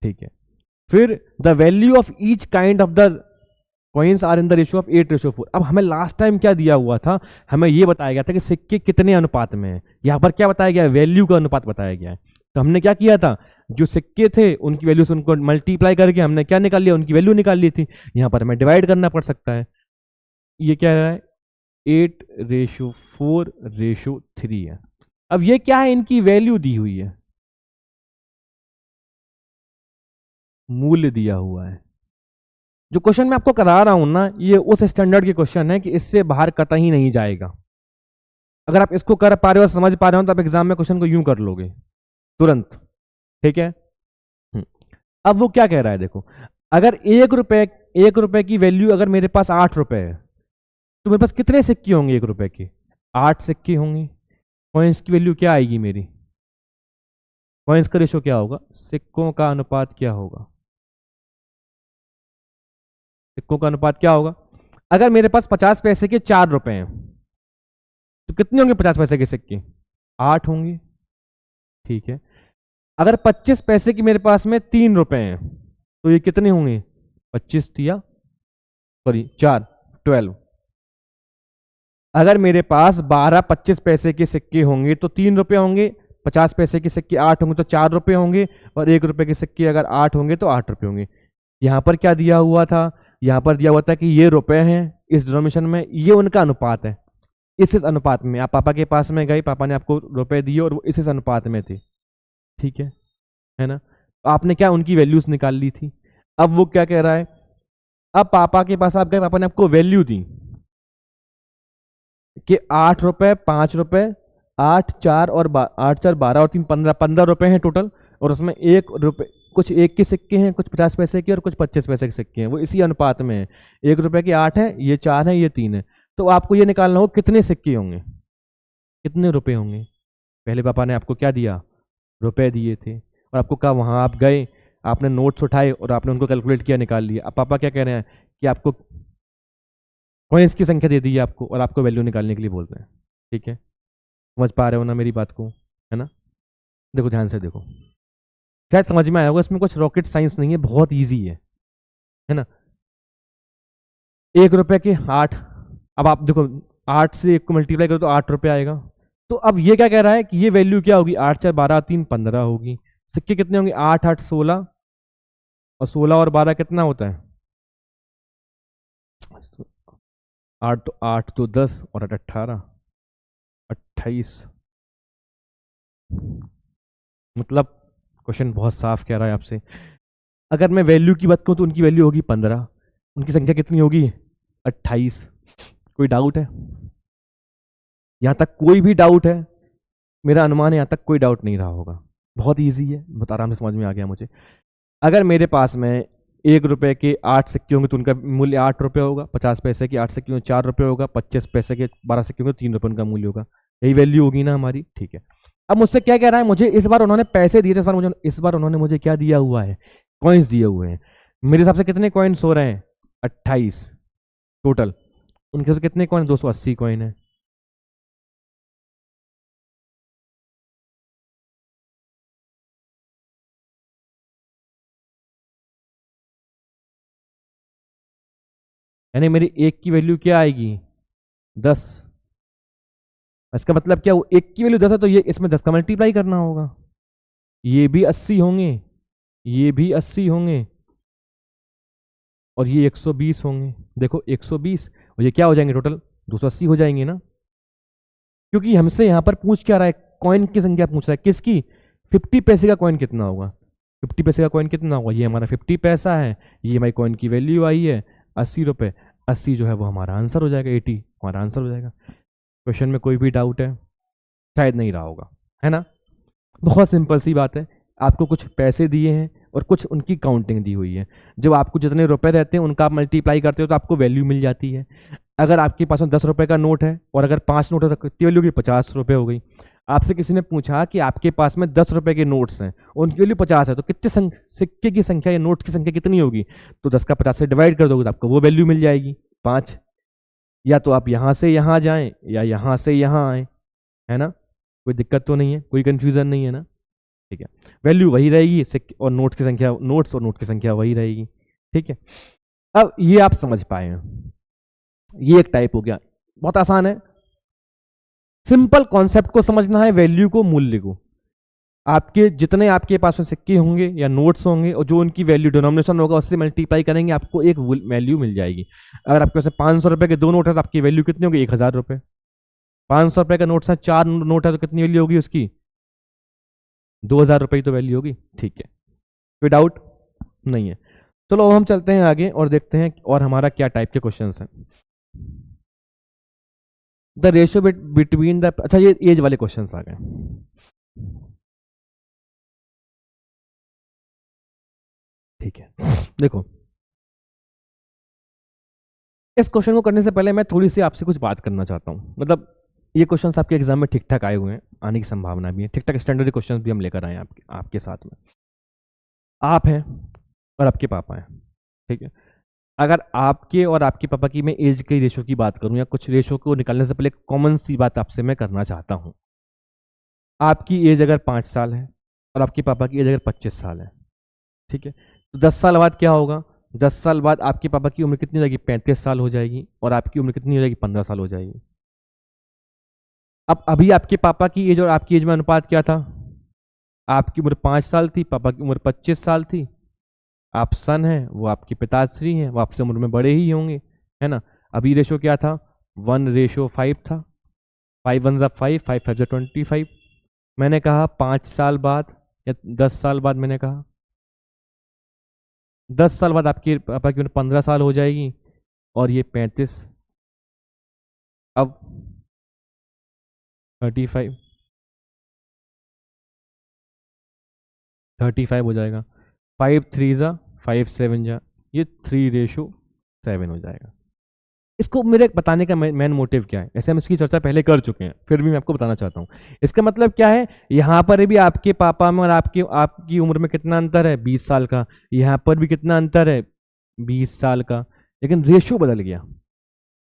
ठीक है, फिर the value of each kind of the coins are in the ratio of 8:4। अब हमें लास्ट टाइम क्या दिया हुआ था, हमें यह बताया गया था कि सिक्के कितने अनुपात में है। यहां पर क्या बताया गया है, वैल्यू का अनुपात बताया गया है। तो हमने क्या किया था, जो सिक्के थे उनकी वैल्यू से उनको मल्टीप्लाई करके हमने क्या निकाल लिया, उनकी वैल्यू निकाल ली थी। यहां पर हमें डिवाइड करना पड़ सकता है। ये क्या है, 8:4:3 है। अब ये क्या है, इनकी वैल्यू दी हुई है, मूल्य दिया हुआ है। जो क्वेश्चन मैं आपको करा रहा हूं ना, ये उस स्टैंडर्ड के क्वेश्चन है कि इससे बाहर कतई नहीं जाएगा। अगर आप इसको कर पा रहे हो, समझ पा रहे हो, तो आप एग्जाम में क्वेश्चन को यूं कर लोगे तुरंत। ठीक है, अब वो क्या कह रहा है, देखो अगर 1 रुपए की वैल्यू, अगर मेरे पास 8 रुपए है तो मेरे पास कितने सिक्के होंगे 1 रुपए के, 8 सिक्के होंगे। कॉइन्स की वैल्यू क्या आएगी मेरी, कॉइन्स का रेशो क्या होगा, सिक्कों का अनुपात क्या होगा, सिक्कों का अनुपात क्या होगा। अगर मेरे पास 50 पैसे के 4 रुपए हैं तो कितने होंगे 50 पैसे के सिक्के, 8 होंगे। ठीक है, अगर 25 पैसे की मेरे पास में 3 रुपए हैं तो ये कितने होंगे, 25 दिया, सॉरी 4, 12। अगर मेरे पास 12 25 पैसे के सिक्के होंगे तो 3 रुपए होंगे, 50 पैसे के सिक्के 8 होंगे तो 4 रुपए होंगे, और 1 रुपए के सिक्के अगर 8 होंगे तो 8 रुपए होंगे। यहां पर क्या दिया हुआ था, यहां पर दिया हुआ था कि ये रुपए हैं इस डिनोमिनेशन में, ये उनका अनुपात है। इस अनुपात में आप पापा के पास में गए, पापा ने आपको रुपए दिए और वो इस अनुपात में थे। ठीक है ना। तो आपने क्या, उनकी वैल्यूज निकाल ली थी। अब वो क्या कह रहा है, अब पापा के पास आप गए, पापा ने आपको वैल्यू दी कि 8 रुपए 5 रुपए, 8 4 और 8 4 12 और 3 15, 15 रुपए हैं टोटल। और उसमें 1 रुपए, कुछ 1 के सिक्के हैं, कुछ 50 पैसे के और कुछ 25 पैसे के सिक्के हैं, वो इसी अनुपात में है। 1 रुपए के 8 है, ये 4 है, ये 3 है। तो आपको ये निकालना हो कितने सिक्के होंगे, कितने रुपए होंगे। पहले पापा ने आपको क्या दिया, रुपए दिए थे, और आपको कहा, वहां आप गए, आपने नोट्स उठाए और आपने उनको कैलकुलेट किया, निकाल लिया। अब पापा क्या कह रहे हैं कि आपको कॉइन्स की संख्या दे दी है आपको, और आपको वैल्यू निकालने के लिए बोल रहे हैं। ठीक है, समझ पा रहे हो ना मेरी बात को, है ना। देखो ध्यान से देखो, शायद समझ में आया होगा, इसमें कुछ रॉकेट साइंस नहीं है, बहुत ईजी है ना। 1 रुपए के 8, अब आप देखो 8 से 1 को मल्टीप्लाई करो तो 8 रुपए आएगा। तो अब ये क्या कह रहा है कि ये वैल्यू क्या होगी, 8 4 12 3 15 होगी। सिक्के कितने होंगे, 8 8 16, और 16 और 12 कितना होता है, 8 तो 10 और 8 18, 28। मतलब क्वेश्चन बहुत साफ कह रहा है आपसे। अगर मैं वैल्यू की बात करूं तो उनकी वैल्यू होगी 15, उनकी संख्या कितनी होगी, 28। कोई डाउट है, यहां तक कोई भी डाउट है, मेरा अनुमान है यहां तक कोई डाउट नहीं रहा होगा। बहुत ईजी है, बहुत आराम से समझ में आ गया मुझे। अगर मेरे पास में 1 रुपए के 8 सिक्के होंगे तो उनका मूल्य 8 रुपए होगा, 50 पैसे के 8 सिक्के होंगे 4 रुपए होगा, 25 पैसे के 12 सिक्के होंगे 3 रुपए उनका मूल्य होगा। यही वैल्यू होगी ना हमारी। ठीक है, अब मुझसे क्या कह रहा है, मुझे इस बार उन्होंने पैसे दिए थे, इस बार उन्होंने मुझे क्या दिया हुआ है, कॉइन्स दिए हुए हैं। मेरे हिसाब से कितने कॉइन्स हो रहे हैं, 28 टोटल। उनके हिसाब से कितने कॉइन, 280 कॉइन है। यानी मेरी 1 की वैल्यू क्या आएगी 10। इसका मतलब क्या, वो 1 की वैल्यू 10 है तो ये इसमें 10 का मल्टीप्लाई करना होगा। ये भी 80 होंगे, ये भी 80 होंगे और ये 120 होंगे। देखो 120 और ये क्या हो जाएंगे टोटल 280 हो जाएंगे ना, क्योंकि हमसे यहां पर पूछ क्या रहा है, कॉइन की संख्या पूछ रहा है। किसकी? 50 पैसे का कॉइन कितना होगा, 50 पैसे का कॉइन कितना होगा, ये हमारा 50 पैसा है, ये हमारी कॉइन की वैल्यू आई है 80 रुपये। 80 जो है वो हमारा आंसर हो जाएगा, 80 हमारा आंसर हो जाएगा। क्वेश्चन में कोई भी डाउट है? शायद नहीं रहा होगा, है ना। बहुत सिंपल सी बात है, आपको कुछ पैसे दिए हैं और कुछ उनकी काउंटिंग दी हुई है। जब आपको जितने रुपए रहते हैं उनका आप मल्टीप्लाई करते हो तो आपको वैल्यू मिल जाती है। अगर आपके पास में 10 रुपए का नोट है और अगर 5 नोट है तो कितनी वैल्यू होगी, 50 रुपये हो गई। आपसे किसी ने पूछा कि आपके पास में 10 रुपए के नोट्स हैं, उनकी वैल्यू 50 है, तो कितने सिक्के की संख्या या नोट की संख्या कितनी होगी, तो 10 का 50 से डिवाइड कर दोगे तो आपको वो वैल्यू मिल जाएगी 5। या तो आप यहां से यहां जाएं या यहां से यहां आए, है ना। कोई दिक्कत तो नहीं है, कोई कंफ्यूजन नहीं है ना, ठीक है। वैल्यू वही रहेगी, सिक्के और नोट्स की संख्या, नोट्स और नोट की संख्या वही रहेगी, ठीक है। अब ये आप समझ पाए हैं, ये एक टाइप हो गया, बहुत आसान है। सिंपल कॉन्सेप्ट को समझना है, वैल्यू को, मूल्य को। आपके जितने आपके पास में सिक्के होंगे या नोट्स होंगे और जो उनकी वैल्यू डिनोमिनेशन होगा उससे मल्टीप्लाई करेंगे, आपको एक वैल्यू मिल जाएगी। अगर आपके पास 500 रुपए के 2 नोट है तो आपकी वैल्यू कितनी होगी, 1000 रुपये। 500 रुपए का नोट है, 4 नोट है तो कितनी वैल्यू होगी उसकी, 2000 रुपये तो वैल्यू होगी, ठीक है। कोई डाउट नहीं है। चलो अब हम चलते हैं आगे और देखते हैं और हमारा क्या टाइप के क्वेश्चन हैं। द रेशियो बिटवीन द, अच्छा ये एज वाले क्वेश्चन आ गए। ठीक है, देखो इस क्वेश्चन को करने से पहले मैं थोड़ी सी आपसे कुछ बात करना चाहता हूं। मतलब ये क्वेश्चंस आपके एग्जाम में ठीक ठाक आए हुए हैं, आने की संभावना भी है, ठीक ठाक स्टैंडर्ड क्वेश्चंस भी हम लेकर आए हैं आपके साथ में। आप हैं और आपके पापा हैं, ठीक है। अगर आपके और आपके पापा की मैं एज के रेशो की बात करूं या कुछ रेशो को निकालने से पहले कॉमन सी बात आपसे मैं करना चाहता हूं। आपकी एज अगर 5 साल है और आपके पापा की एज अगर 25 साल है, ठीक है, तो 10 साल बाद क्या होगा, 10 साल बाद आपके पापा की उम्र कितनी हो जाएगी, 35 साल हो जाएगी और आपकी उम्र कितनी हो जाएगी, 15 साल हो जाएगी। अब अभी आपके पापा की एज और आपकी एज में अनुपात क्या था, आपकी उम्र 5 साल थी, पापा की उम्र 25 साल थी। आप सन हैं, वो आपके पिताश्री हैं, वो आपसे उम्र में बड़े ही होंगे, है ना। अभी रेशो क्या था, 1:5 था। 5 1 5, 5 5 25। मैंने कहा 5 साल बाद या 10 साल बाद, मैंने कहा 10 साल बाद आपके पापा की उम्र 15 साल हो जाएगी और ये 35, अब 35 हो जाएगा। 5 3 जा 5 7 जा, ये 3:7 हो जाएगा। इसको मेरे बताने का मेन मोटिव क्या है, ऐसे हम इसकी चर्चा पहले कर चुके हैं, फिर भी मैं आपको बताना चाहता हूँ। इसका मतलब क्या है, यहाँ पर भी आपके पापा में और आपकी उम्र में कितना अंतर है, 20 साल का। यहाँ पर भी कितना अंतर है, 20 साल का, लेकिन रेशियो बदल गया।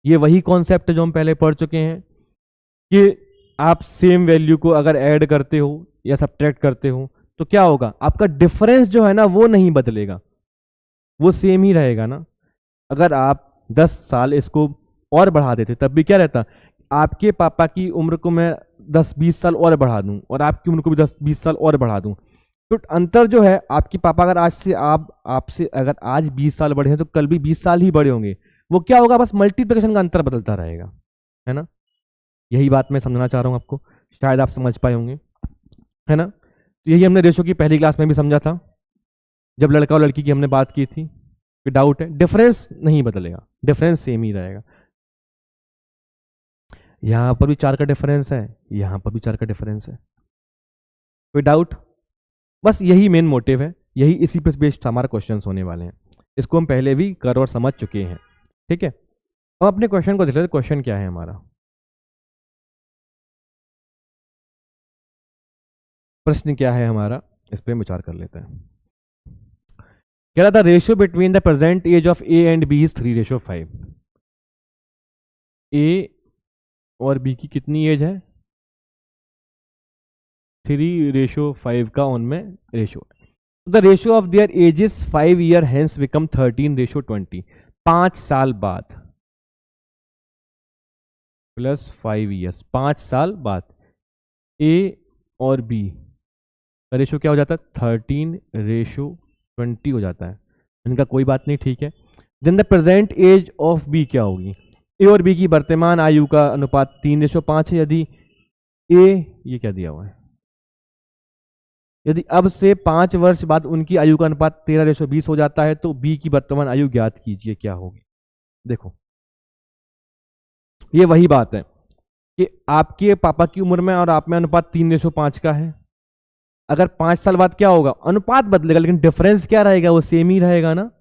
ये वही कॉन्सेप्ट है जो हम पहले पढ़ चुके हैं कि आप सेम वैल्यू को अगर ऐड करते हो या सब्ट्रैक्ट करते हो तो क्या होगा, आपका डिफरेंस जो है ना वो नहीं बदलेगा, वो सेम ही रहेगा ना। अगर आप 10 साल इसको और बढ़ा देते तब भी क्या रहता, आपके पापा की उम्र को मैं 10-20 साल और बढ़ा दूं और आपकी उम्र को भी 10-20 साल और बढ़ा दूं, तो अंतर जो है, आपके पापा अगर आज से आपसे अगर आज 20 साल बड़े हैं तो कल भी 20 साल ही बड़े होंगे। वो क्या होगा, बस मल्टीप्लिकेशन का अंतर बदलता रहेगा, है ना। यही बात मैं समझना चाह रहा हूं आपको, शायद आप समझ पाए होंगे, है ना। तो यही हमने रेशो की पहली क्लास में भी समझा था, जब लड़का और लड़की की हमने बात की थी। कोई डाउट है, डिफरेंस नहीं बदलेगा, डिफरेंस सेम ही रहेगा। यहां पर भी 4 का डिफरेंस है, यहां पर भी 4 का डिफरेंस है। कोई डाउट, बस यही मेन मोटिव है, यही इसी पे बेस्ड हमारा क्वेश्चंस होने वाले हैं। इसको हम पहले भी कर और समझ चुके हैं, ठीक है। अब अपने क्वेश्चन को देख लेते, क्वेश्चन क्या है हमारा, प्रश्न क्या है हमारा, इस पर विचार कर लेते हैं। कह रहा था ratio between the present age of A and B is 3:5। A और बी की कितनी एज है, 3:5 का उनमें रेशियो है। The ratio of their edges 5 year hence become 13:20। 5 साल बाद प्लस 5 ईयर्स, 5 साल बाद ए और बी का रेशो क्या हो जाता है 13:20 हो जाता है। इनका कोई बात नहीं, ठीक है। Then the present age of B क्या होगी, ए और बी की वर्तमान आयु का अनुपात 3:5 है। यदि ए, ये क्या दिया हुआ है, यदि अब से 5 वर्ष बाद उनकी आयु का अनुपात 13:20 हो जाता है तो बी की वर्तमान आयु ज्ञात कीजिए क्या होगी। देखो ये वही बात है कि आपके पापा की उम्र में और आप में अनुपात 3:5 का है। अगर 5 साल बाद क्या होगा, अनुपात बदलेगा लेकिन डिफरेंस क्या रहेगा, वो सेम ही रहेगा ना।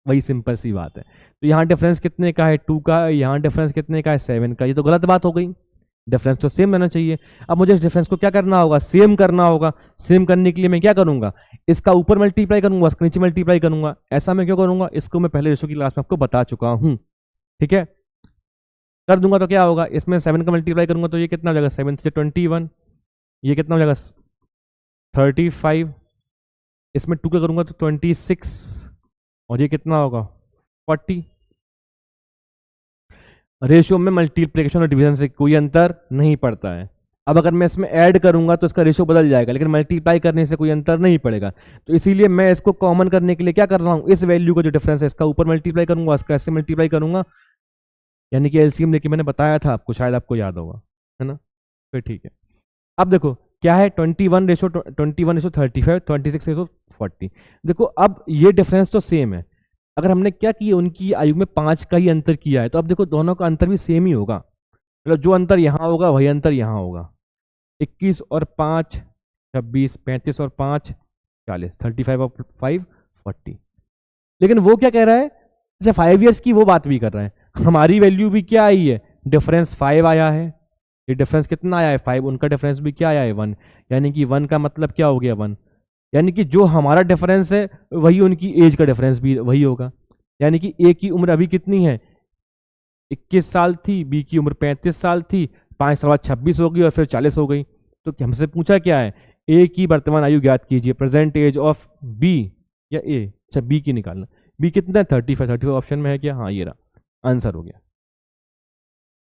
वही सिंपल सी बात है। तो यहाँ डिफरेंस कितने का है 2 का, यहाँ डिफरेंस कितने का है 7 का। ये तो गलत बात हो गई, डिफरेंस तो सेम रहना चाहिए। अब मुझे इस डिफरेंस को क्या करना होगा, सेम करना होगा। सेम करने के लिए मैं क्या करूंगा, इसका ऊपर मल्टीप्लाई करूंगा, इसका नीचे मल्टीप्लाई करूंगा। ऐसा मैं क्यों करूंगा, इसको मैं पहले रेशो की क्लास में आपको बता चुका हूं, ठीक है। कर दूंगा तो क्या होगा, इसमें 7 का मल्टीप्लाई करूंगा तो ये कितना हो जाएगा 7 से 21, ये कितना हो जाएगा 35, इसमें 2 का करूंगा तो 26, और ये कितना होगा 40। रेशियो में मल्टीप्लिकेशन और डिवीजन से कोई अंतर नहीं पड़ता है। अब अगर मैं इसमें ऐड करूंगा तो इसका रेशियो बदल जाएगा, लेकिन मल्टीप्लाई करने से कोई अंतर नहीं पड़ेगा। तो इसीलिए मैं इसको कॉमन करने के लिए क्या कर रहा हूं, इस वैल्यू का जो डिफरेंस है इसका ऊपर मल्टीप्लाई करूंगा, इसका ऐसे मल्टीप्लाई करूंगा, यानी कि एलसीएम लेके मैंने बताया था आपको, शायद आपको याद होगा, है ना। फिर ठीक है, अब देखो क्या है 21:35, 26:40। देखो अब ये डिफरेंस तो सेम है। अगर हमने क्या किया, उनकी आयु में 5 का ही अंतर किया है, तो अब देखो दोनों का अंतर भी सेम ही होगा। मतलब जो अंतर यहाँ होगा वही अंतर यहाँ होगा। 21 और 5 26, 35 और 5 40, 35 और 5 40। लेकिन वो क्या कह रहा है, जैसे 5 ईयर्स की वो बात भी कर रहा है। हमारी वैल्यू भी क्या आई है, डिफरेंस 5 आया है। ये डिफरेंस कितना आया है 5, उनका डिफरेंस भी क्या आया है 1, यानी कि 1 का मतलब क्या हो गया 1, यानी कि जो हमारा डिफरेंस है वही उनकी एज का डिफरेंस भी वही होगा। यानी कि ए की उम्र अभी कितनी है 21 साल थी, बी की उम्र 35 साल थी, 5 साल बाद 26 हो गई और फिर 40 हो गई। तो हमसे पूछा क्या है, ए की वर्तमान आयु ज्ञात कीजिए, प्रेजेंट एज ऑफ बी या ए। अच्छा बी की निकालना, बी कितना है 35 ऑप्शन में है क्या, हाँ ये रहा आंसर हो गया।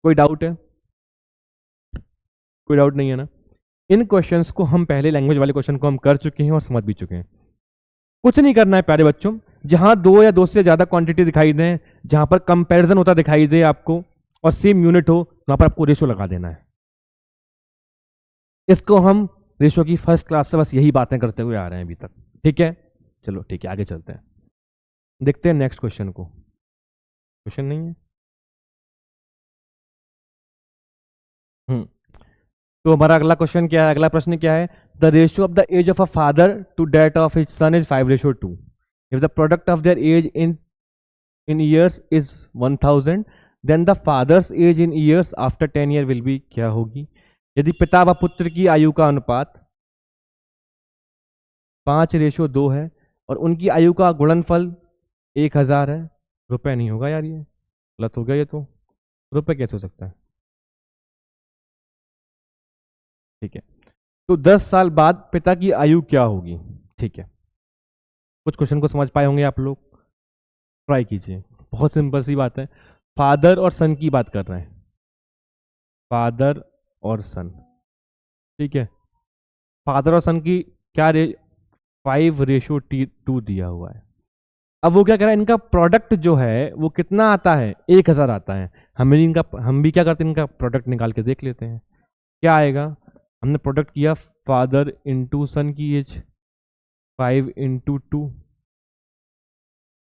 कोई डाउट है, कोई डाउट नहीं है ना। इन क्वेश्चंस को हम पहले लैंग्वेज वाले क्वेश्चन को हम कर चुके हैं और समझ भी चुके हैं। कुछ नहीं करना है प्यारे बच्चों, जहां 2 या 2 से ज्यादा क्वांटिटी दिखाई दे, जहां पर कंपैरिजन होता दिखाई दे आपको और सेम यूनिट हो, वहां पर आपको रेशो लगा देना है। इसको हम रेशो की फर्स्ट क्लास से बस यही बातें करते हुए आ रहे हैं अभी तक, ठीक है। चलो ठीक है, आगे चलते हैं, देखते हैं नेक्स्ट क्वेश्चन को। क्वेश्चन नहीं है, तो हमारा अगला क्वेश्चन क्या है, अगला प्रश्न क्या है, the ratio of the age of a father to that of his son is 5:2। If the product of their age in years is 1000, then the father's age in years after 10 year will be क्या होगी। यदि पिता व पुत्र की आयु का अनुपात 5:2 है और उनकी आयु का गुणनफल 1000 है, रुपए नहीं होगा यार, ये गलत हो गया, ये तो रुपए कैसे हो सकता है, ठीक है। तो 10 साल बाद पिता की आयु क्या होगी, ठीक है। कुछ क्वेश्चन को समझ पाए होंगे आप लोग, ट्राई कीजिए, बहुत सिंपल सी बात है। फादर और सन की बात कर रहे हैं, फादर और सन, ठीक है। फादर और सन की क्या 5:2 दिया हुआ है। अब वो क्या कह रहा है, इनका प्रोडक्ट जो है वो कितना आता है 1000 आता है। हम भी क्या करते हैं, इनका प्रोडक्ट निकाल के देख लेते हैं क्या आएगा। हमने प्रोडक्ट किया फादर इंटू सन की एज, 5:2,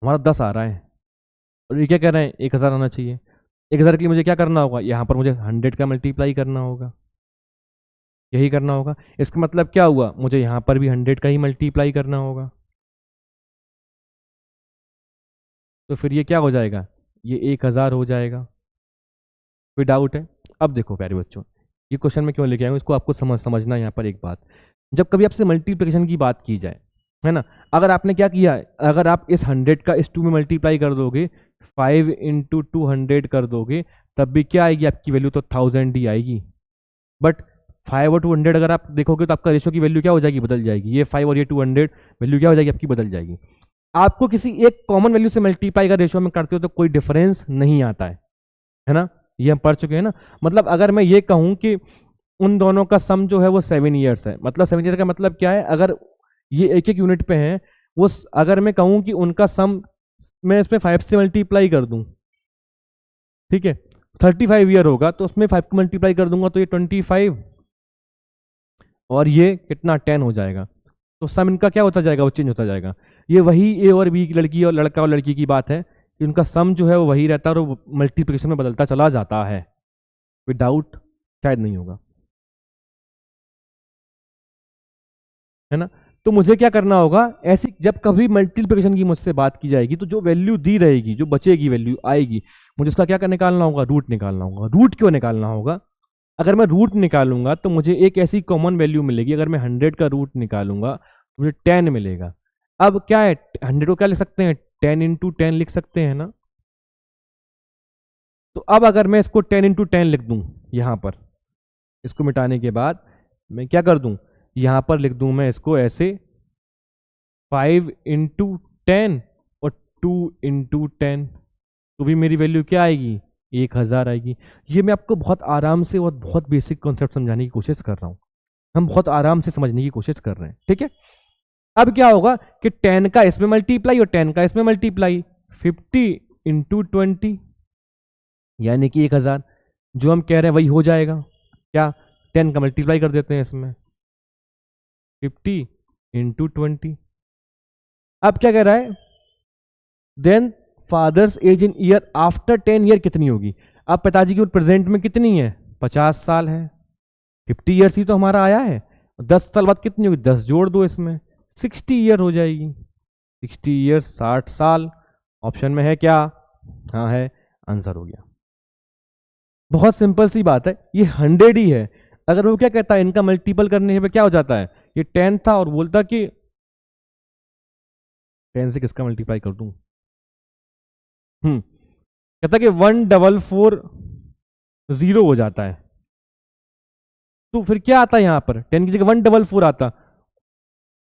हमारा 10 आ रहा है, और ये क्या कह रहे हैं 1000 आना चाहिए। 1000 के लिए मुझे क्या करना होगा, यहाँ पर मुझे 100 का मल्टीप्लाई करना होगा, यही करना होगा। इसका मतलब क्या हुआ, मुझे यहाँ पर भी 100 का ही मल्टीप्लाई करना होगा। तो फिर ये क्या हो जाएगा, ये 1000 हो जाएगा। कोई डाउट है। अब देखो प्यारे बच्चों, ये क्वेश्चन में क्यों लेके आया हूँ, इसको आपको समझना है। यहाँ पर एक बात, जब कभी आपसे मल्टीप्लिकेशन की बात की जाए, है ना, अगर आपने क्या किया है, अगर आप इस 100 का इस 2 में मल्टीप्लाई कर दोगे, 5:200 कर दोगे, तब भी क्या आएगी आपकी वैल्यू, तो 1000 ही आएगी। बट 5 और 200 अगर आप देखोगे तो आपका रेशो की वैल्यू क्या हो जाएगी, बदल जाएगी। ये 5 और ये 200 वैल्यू क्या हो जाएगी आपकी, बदल जाएगी। आपको किसी एक कॉमन वैल्यू से मल्टीप्लाई का रेशो में करते हो तो कोई डिफरेंस नहीं आता है ना। ये हम पढ़ चुके हैं ना। मतलब अगर मैं ये कहूं कि उन दोनों का सम जो है वो 7 ईयर्स है, मतलब 7 ईयर का मतलब क्या है, अगर ये एक एक यूनिट पे हैं, वो अगर मैं कहूं कि उनका सम मैं इसमें 5 से मल्टीप्लाई कर दूं, ठीक है, 35 ईयर होगा तो उसमें 5 को मल्टीप्लाई कर दूंगा तो ये 25 और ये कितना 10 हो जाएगा। तो सम इनका क्या होता जाएगा, वो चेंज होता जाएगा। ये वही ए और बी की लड़की और लड़का और लड़की की बात है कि उनका सम जो है वो वही रहता है और वो मल्टीप्लिकेशन में बदलता चला जाता है। कोई डाउट शायद नहीं होगा, है ना। तो मुझे क्या करना होगा, ऐसी जब कभी मल्टीप्लिकेशन की मुझसे बात की जाएगी तो जो वैल्यू दी रहेगी, जो बचेगी वैल्यू आएगी, मुझे उसका क्या निकालना होगा, रूट निकालना होगा। रूट क्यों निकालना होगा, अगर मैं रूट निकालूंगा तो मुझे एक ऐसी कॉमन वैल्यू मिलेगी। अगर मैं 100 का रूट निकालूंगा तो मुझे 10 मिलेगा। अब क्या है, 100 को क्या लिख सकते हैं, 10 इंटू 10 लिख सकते हैं ना। तो अब अगर मैं इसको 10 इंटू 10 लिख दूं यहां पर, इसको मिटाने के बाद मैं क्या कर दूं, यहां पर लिख दूं मैं इसको ऐसे 5 इंटू 10 और 2 इंटू 10, तो भी मेरी वैल्यू क्या आएगी, 1000 आएगी। ये मैं आपको बहुत आराम से और बहुत बेसिक कॉन्सेप्ट समझाने की कोशिश कर रहा हूं, हम बहुत आराम से समझने की कोशिश कर रहे हैं, ठीक है। अब क्या होगा कि 10 का इसमें मल्टीप्लाई और 10 का इसमें मल्टीप्लाई, 50 इंटू 20 यानी कि 1000। जो हम कह रहे हैं वही हो जाएगा, क्या, 10 का मल्टीप्लाई कर देते हैं इसमें, 50 इंटू 20। अब क्या कह रहा है, then father's age in year after 10 year कितनी होगी। अब पिताजी की उम्र प्रेजेंट में कितनी है, 50 साल है, 50 ईयर्स ही तो हमारा आया है, 10 साल बाद कितनी होगी, 10 जोड़ दो इसमें, 60 ईयर हो जाएगी। 60 ईयर्स 60 साल, ऑप्शन में है क्या, हाँ है, आंसर हो गया। बहुत सिंपल सी बात है, ये 100 ही है। अगर वो क्या कहता है, इनका मल्टीपल करने पे क्या हो जाता है, ये 10 था और बोलता कि 10 से किसका मल्टीप्लाई कर दूं, कहता कि 1440 हो जाता है। तो फिर क्या आता है यहां पर, 10 की जगह 144 आता।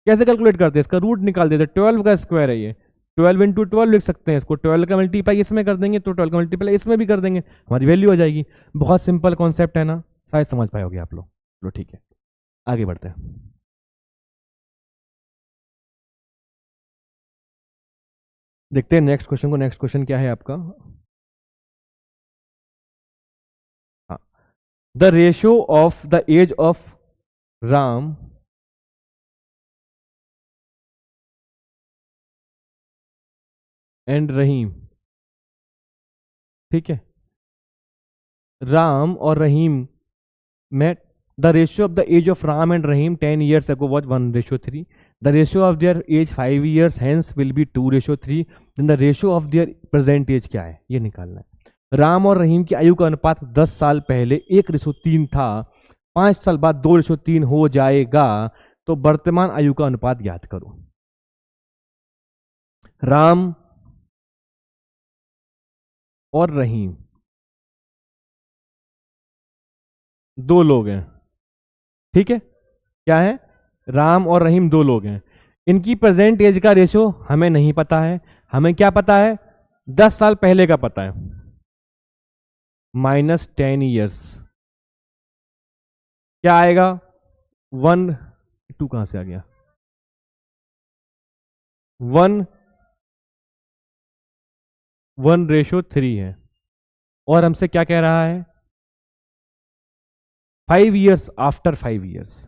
कैसे कैलकुलेट करते हैं, इसका रूट निकाल देते, 12 का स्क्वायर है ये, 12 इंटू 12 लिख सकते हैं इसको, 12 का मल्टीप्लाई इसमें कर देंगे तो 12 का मल्टीप्लाई इसमें भी कर देंगे, हमारी वैल्यू आ जाएगी। बहुत सिंपल कॉन्सेप्ट है ना, शायद समझ पाओगे आप लोग। चलो ठीक है, आगे बढ़ते हैं। देखते हैं नेक्स्ट क्वेश्चन को। नेक्स्ट क्वेश्चन क्या है आपका, हाँ, the ratio of the age of Ram and Rahim, ठीक है, राम और रहीम में the ratio of the age of Ram and Rahim 10 years ago was 1:3. The ratio of their age 5 years hence will be 2:3. Then the ratio of their present age क्या है, ये निकालना है। राम और रहीम की आयु का अनुपात 10 साल पहले 1:3 था, 5 साल बाद 2:3 हो जाएगा, तो वर्तमान आयु का अनुपात ज्ञात करो। राम और रहीम दो लोग हैं, ठीक है, क्या है, राम और रहीम दो लोग हैं। इनकी प्रेजेंट एज का रेशियो हमें नहीं पता है, हमें क्या पता है, 10 साल पहले का पता है, -10 years क्या आएगा, 1:2 कहां से आ गया, 1:3 है। और हमसे क्या कह रहा है, 5 years after 5 years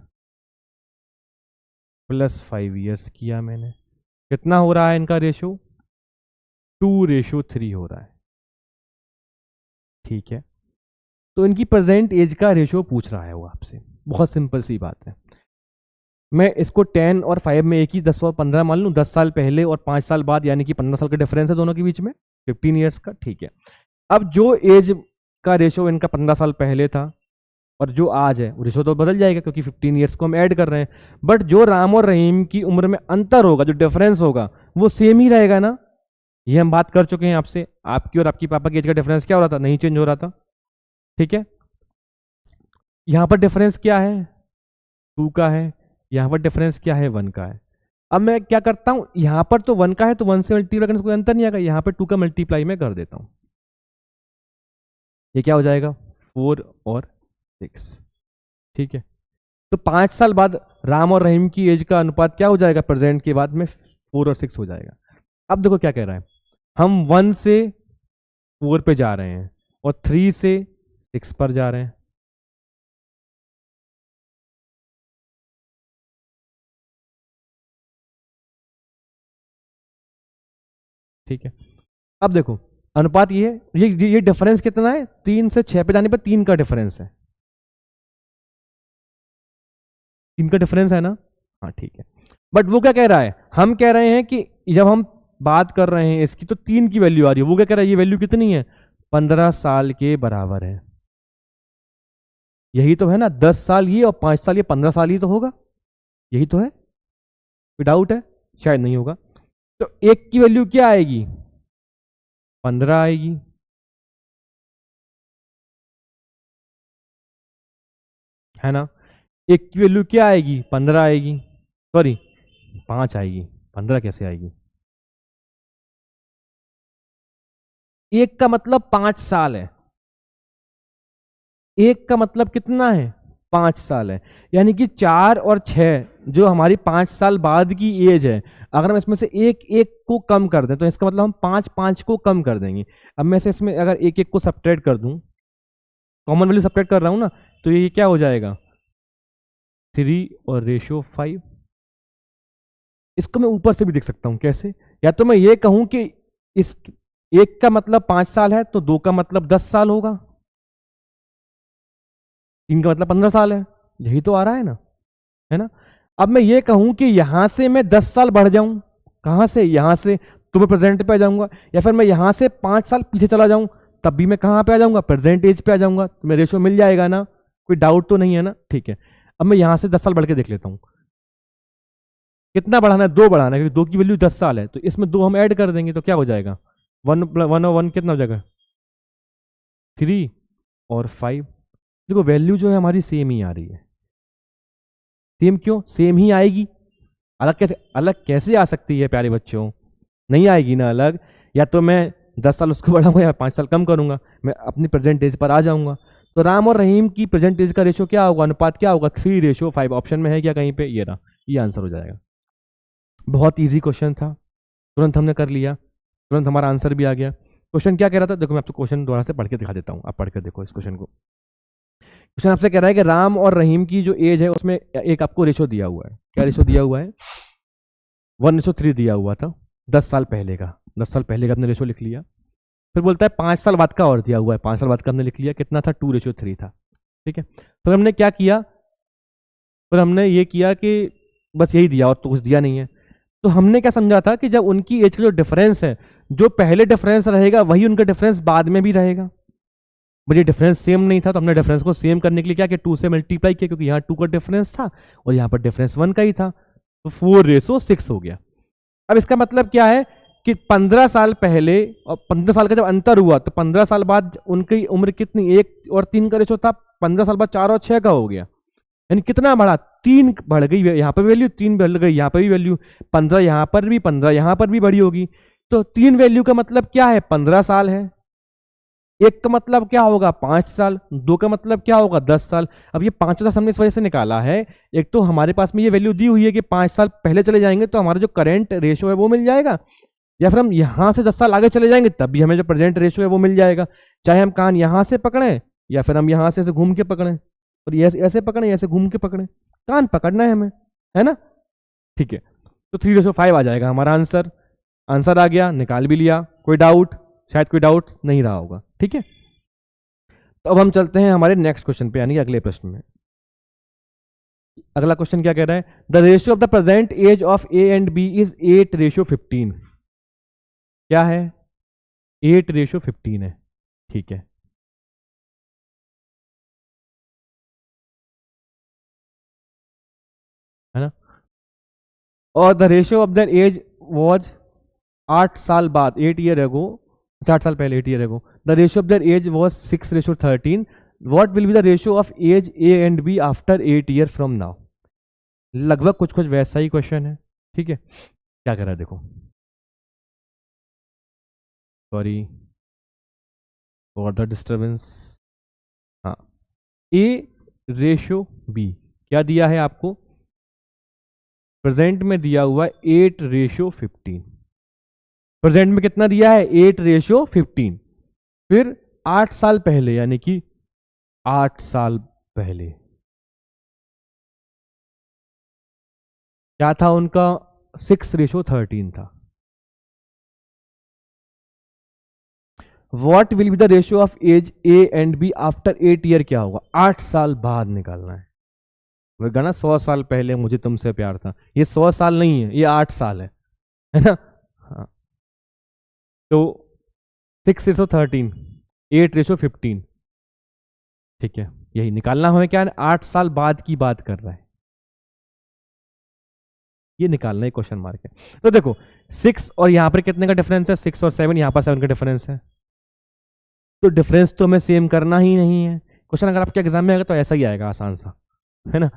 plus 5 years किया मैंने, कितना हो रहा है इनका रेशियो, 2:3 हो रहा है, ठीक है। तो इनकी प्रेजेंट एज का रेशियो पूछ रहा है वो आपसे, बहुत सिंपल सी बात है। मैं इसको 10 और 5 में एक ही 10 और 15 मान लूँ, 10 साल पहले और 5 साल बाद, यानी कि 15 साल का डिफरेंस है दोनों के बीच में, 15 ईयर्स का, ठीक है। अब जो एज का रेशियो इनका 15 साल पहले था और जो आज है, वो रेशियो तो बदल जाएगा क्योंकि 15 ईयर्स को हम ऐड कर रहे हैं, बट जो राम और रहीम की उम्र में अंतर होगा, जो डिफरेंस होगा, वो सेम ही रहेगा ना। ये हम बात कर चुके हैं आपसे, आपकी और आपकी पापा की एज का डिफरेंस क्या हो रहा था, नहीं चेंज हो रहा था, ठीक है। यहां पर डिफरेंस क्या है, 2 का है, यहां पर डिफरेंस क्या है, 1 का है। अब मैं क्या करता हूं, यहां पर तो 1 का है तो 1 से मल्टीप्लाई करने से कोई अंतर नहीं आएगा, यहां पर 2 का मल्टीप्लाई मैं कर देता हूं। ये क्या हो जाएगा 4 और 6। ठीक है, तो 5 साल बाद राम और रहीम की एज का अनुपात क्या हो जाएगा प्रेजेंट के बाद में 4 और 6 हो जाएगा। अब देखो क्या कह रहा है, हम 1 से 4 पे जा रहे हैं और 3 से 6 पर जा रहे हैं। ठीक है, अब देखो अनुपात ये है, ये डिफरेंस कितना है, 3 से 6 पे जाने पर 3 का डिफरेंस है, 3 का डिफरेंस है ना। हाँ ठीक है, बट वो क्या कह रहा है, हम कह रहे हैं कि जब हम बात कर रहे हैं इसकी तो 3 की वैल्यू आ रही है, वो क्या कह रहा है ये वैल्यू कितनी है 15 साल के बराबर है। यही तो है ना, 10 साल ये और 5 साल ये, 15 साल ही तो होगा, यही तो है, कोई डाउट है, शायद नहीं होगा। तो एक की वैल्यू क्या आएगी 15 आएगी, है ना। एक की वैल्यू क्या आएगी 15 आएगी, सॉरी 5 आएगी, 15 कैसे आएगी। एक का मतलब 5 साल है, एक का मतलब कितना है 5 साल है, यानी कि 4 और 6 जो हमारी 5 साल बाद की एज है, अगर हम इसमें से एक एक को कम कर दें तो इसका मतलब हम 5 5 को कम कर देंगे। अब मैं से इसमें अगर एक एक को सब्ट्रैक्ट कर दूं, कॉमन वैल्यू सब्ट्रैक्ट कर रहा हूं ना, तो ये क्या हो जाएगा 3 और रेशियो 5। इसको मैं ऊपर से भी देख सकता हूं, कैसे, या तो मैं ये कहूं कि इस एक का मतलब 5 साल है तो 2 का मतलब 10 साल होगा, 3 का मतलब 15 साल है, यही तो आ रहा है ना। अब मैं ये कहूं कि यहां से मैं 10 साल बढ़ जाऊं, कहां से, यहां से, तो मैं प्रेजेंट पे आ जाऊंगा, या फिर मैं यहां से 5 साल पीछे चला जाऊं तब भी मैं कहां पे आ जाऊंगा प्रेजेंट एज पे आ जाऊंगा, तो मेरा रेशियो मिल जाएगा ना, कोई डाउट तो नहीं है ना। ठीक है, अब मैं यहां से 10 साल बढ़ के देख लेता हूं, कितना बढ़ाना है 2 बढ़ाना है, क्योंकि 2 की वैल्यू 10 साल है, तो इसमें 2 हम ऐड कर देंगे तो क्या हो जाएगा 1 और 1 कितना हो जाएगा 3 और 5। देखो वैल्यू जो है हमारी सेम ही आ रही है, सेम क्यों, सेम ही आएगी, अलग कैसे आ सकती है प्यारे बच्चों, नहीं आएगी ना अलग। या तो मैं 10 साल उसको बढ़ाऊंगा या 5 साल कम करूंगा, मैं अपनी प्रेजेंट एज पर आ जाऊंगा। तो राम और रहीम की प्रेजेंट एज का रेशियो क्या होगा, अनुपात क्या होगा 3:5। ऑप्शन में है क्या कहीं पे, ये रहा, ये आंसर हो जाएगा। बहुत ईजी क्वेश्चन था, तुरंत हमने कर लिया, तुरंत हमारा आंसर भी आ गया। क्वेश्चन क्या कह रहा था, देखो मैं आपको क्वेश्चन दोबारा से पढ़ के दिखा देता हूँ, आप पढ़ कर देखो इस क्वेश्चन को। क्वेश्चन आपसे कह रहा है कि राम और रहीम की जो एज है उसमें एक आपको रेशो दिया हुआ है, क्या रेशो दिया हुआ है 1:3 दिया हुआ था, 10 साल पहले का, 10 साल पहले का आपने रेशो लिख लिया। फिर बोलता है 5 साल बाद का और दिया हुआ है, 5 साल बाद का हमने लिख लिया, कितना था 2:3 था। ठीक है, फिर हमने क्या किया, फिर हमने ये किया कि बस यही दिया और तो कुछ दिया नहीं है। तो हमने क्या समझा था कि जब उनकी एज का जो डिफरेंस है, जो पहले डिफरेंस रहेगा वही उनका डिफरेंस बाद में भी रहेगा। बट ये डिफरेंस सेम नहीं था, तो हमने डिफरेंस को सेम करने के लिए क्या किया 2 से मल्टीप्लाई किया, क्योंकि यहाँ 2 का डिफरेंस था और यहाँ पर डिफरेंस 1 का ही था, तो 4:6 हो गया। अब इसका मतलब क्या है कि 15 साल पहले और 15 साल का जब अंतर हुआ तो 15 साल बाद उनकी उम्र कितनी, 1 और 3 का रेशो था, 15 साल बाद 4 और 6 का हो गया, यानी कितना बढ़ा 3 बढ़ गई, यहाँ पर वैल्यू 3 बढ़ गई, यहाँ पर भी वैल्यू 15, यहाँ पर भी 15, यहाँ पर भी बड़ी होगी। तो 3 वैल्यू का मतलब क्या है 15 साल है, एक का मतलब क्या होगा 5 साल, 2 का मतलब क्या होगा 10 साल। अब ये 5 हमने इस वजह से निकाला है, एक तो हमारे पास में ये वैल्यू दी हुई है कि 5 साल पहले चले जाएंगे तो हमारा जो करेंट रेशियो है वो मिल जाएगा, या फिर हम यहां से 10 साल आगे चले जाएंगे तब भी हमें जो प्रेजेंट रेशियो है वो मिल जाएगा, चाहे हम कान यहां से पकड़ें या फिर हम यहां से ऐसे घूम के पकड़ें, और ये ऐसे पकड़ें ऐसे घूम के पकड़ें, कान पकड़ना है हमें, है ना। ठीक है, तो 3:5 आ जाएगा हमारा आंसर, आंसर आ गया, निकाल भी लिया, कोई डाउट, शायद कोई डाउट नहीं रहा होगा। ठीक है, तो अब हम चलते हैं हमारे नेक्स्ट क्वेश्चन पे, यानी अगले प्रश्न में। अगला क्वेश्चन क्या कह रहा है, the ratio of the present age of A and B is 8:15। क्या है 8:15 है, ठीक है ना। और the ratio of the age was 8 साल बाद, 8 ईयर एगो, 8 साल पहले, 8 year ago, the ratio of the age was 6:13। What will be the ratio of age A and B after 8 year from now. लगभग कुछ कुछ वैसा ही क्वेश्चन है। ठीक है, क्या कर रहा है देखो, सॉरी फॉर द डिस्टर्बेंस। हाँ, A/B क्या दिया है आपको? प्रेजेंट में दिया हुआ 8/15। प्रेजेंट में कितना दिया है? 8/15। फिर 8 साल पहले, यानी कि 8 साल पहले क्या था उनका? 6/13 था। What will be the ratio of age A and B after 8 year? क्या होगा? 8 साल बाद निकालना है। वह गाना 100 साल पहले मुझे तुमसे प्यार था, ये 100 साल नहीं है, ये 8 साल है ना? हाँ, तो 6/13, 8/15, ठीक है, यही निकालना हमें। क्या है? 8 साल बाद की बात कर रहा है, ये निकालना है, क्वेश्चन मार्क है। तो देखो 6 और यहां पर कितने का डिफरेंस है? 6 और 7, यहां पर 7 का डिफरेंस है, तो डिफरेंस तो हमें सेम करना ही नहीं है। क्वेश्चन अगर आपके एग्जाम में आएगा तो ऐसा ही आएगा, आसान सा, है ना?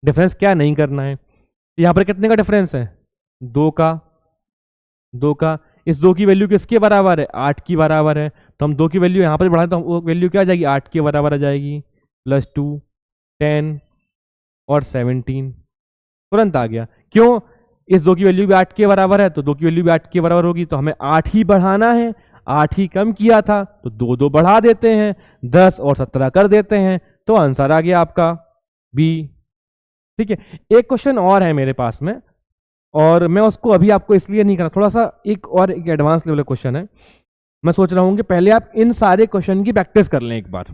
डिफरेंस क्या नहीं करना है। यहां पर कितने का डिफरेंस है? 2 का। 2 का। इस 2 की वैल्यू किसके बराबर है? 8 की बराबर है। तो हम 2 की वैल्यू यहां पर बढ़ाएं तो वो वैल्यू क्या आ जाएगी? 8 के बराबर आ जाएगी। +2, 10 और 17 तुरंत आ गया। क्यों? इस 2 की वैल्यू भी 8 के बराबर है, तो 2 की वैल्यू भी 8 के बराबर होगी, तो हमें 8 ही बढ़ाना है। 8 ही कम किया था, तो 2 बढ़ा देते हैं, 10 और 17 कर देते हैं, तो आंसर आ गया आपका बी। ठीक है, एक क्वेश्चन और है मेरे पास में, और मैं उसको अभी आपको इसलिए नहीं करा, थोड़ा सा एक एडवांस लेवल क्वेश्चन है। मैं सोच रहा हूं कि पहले आप इन सारे क्वेश्चन की प्रैक्टिस कर लें एक बार,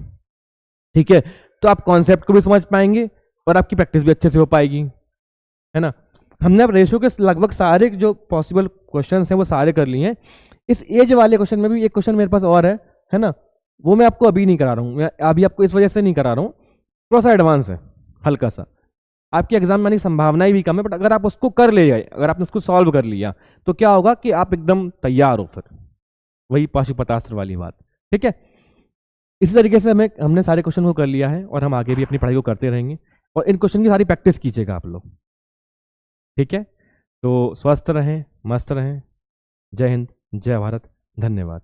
ठीक है? तो आप कॉन्सेप्ट को भी समझ पाएंगे और आपकी प्रैक्टिस भी अच्छे से हो पाएगी, है ना? हमने अब रेशियो के लगभग सारे जो पॉसिबल क्वेश्चंस हैं वो सारे कर लिए हैं। इस एज वाले क्वेश्चन में भी एक क्वेश्चन मेरे पास और है ना? वो मैं आपको अभी नहीं करा रहा हूँ, मैं अभी आपको इस वजह से नहीं करा रहा हूँ, थोड़ा सा एडवांस है, हल्का सा, आपके एग्जाम में आने की संभावनाएं भी कम है, बट अगर आप उसको कर ले जाए, अगर आपने उसको सॉल्व कर लिया, तो क्या होगा कि आप एकदम तैयार हो, फिर वही पाशुपतास्त्र वाली बात। ठीक है, इसी तरीके से हमने सारे क्वेश्चन को कर लिया है, और हम आगे भी अपनी पढ़ाई को करते रहेंगे, और इन क्वेश्चन की सारी प्रैक्टिस कीजिएगा आप लोग। ठीक है, तो स्वस्थ रहें, मस्त रहें। जय हिंद, जय भारत, धन्यवाद।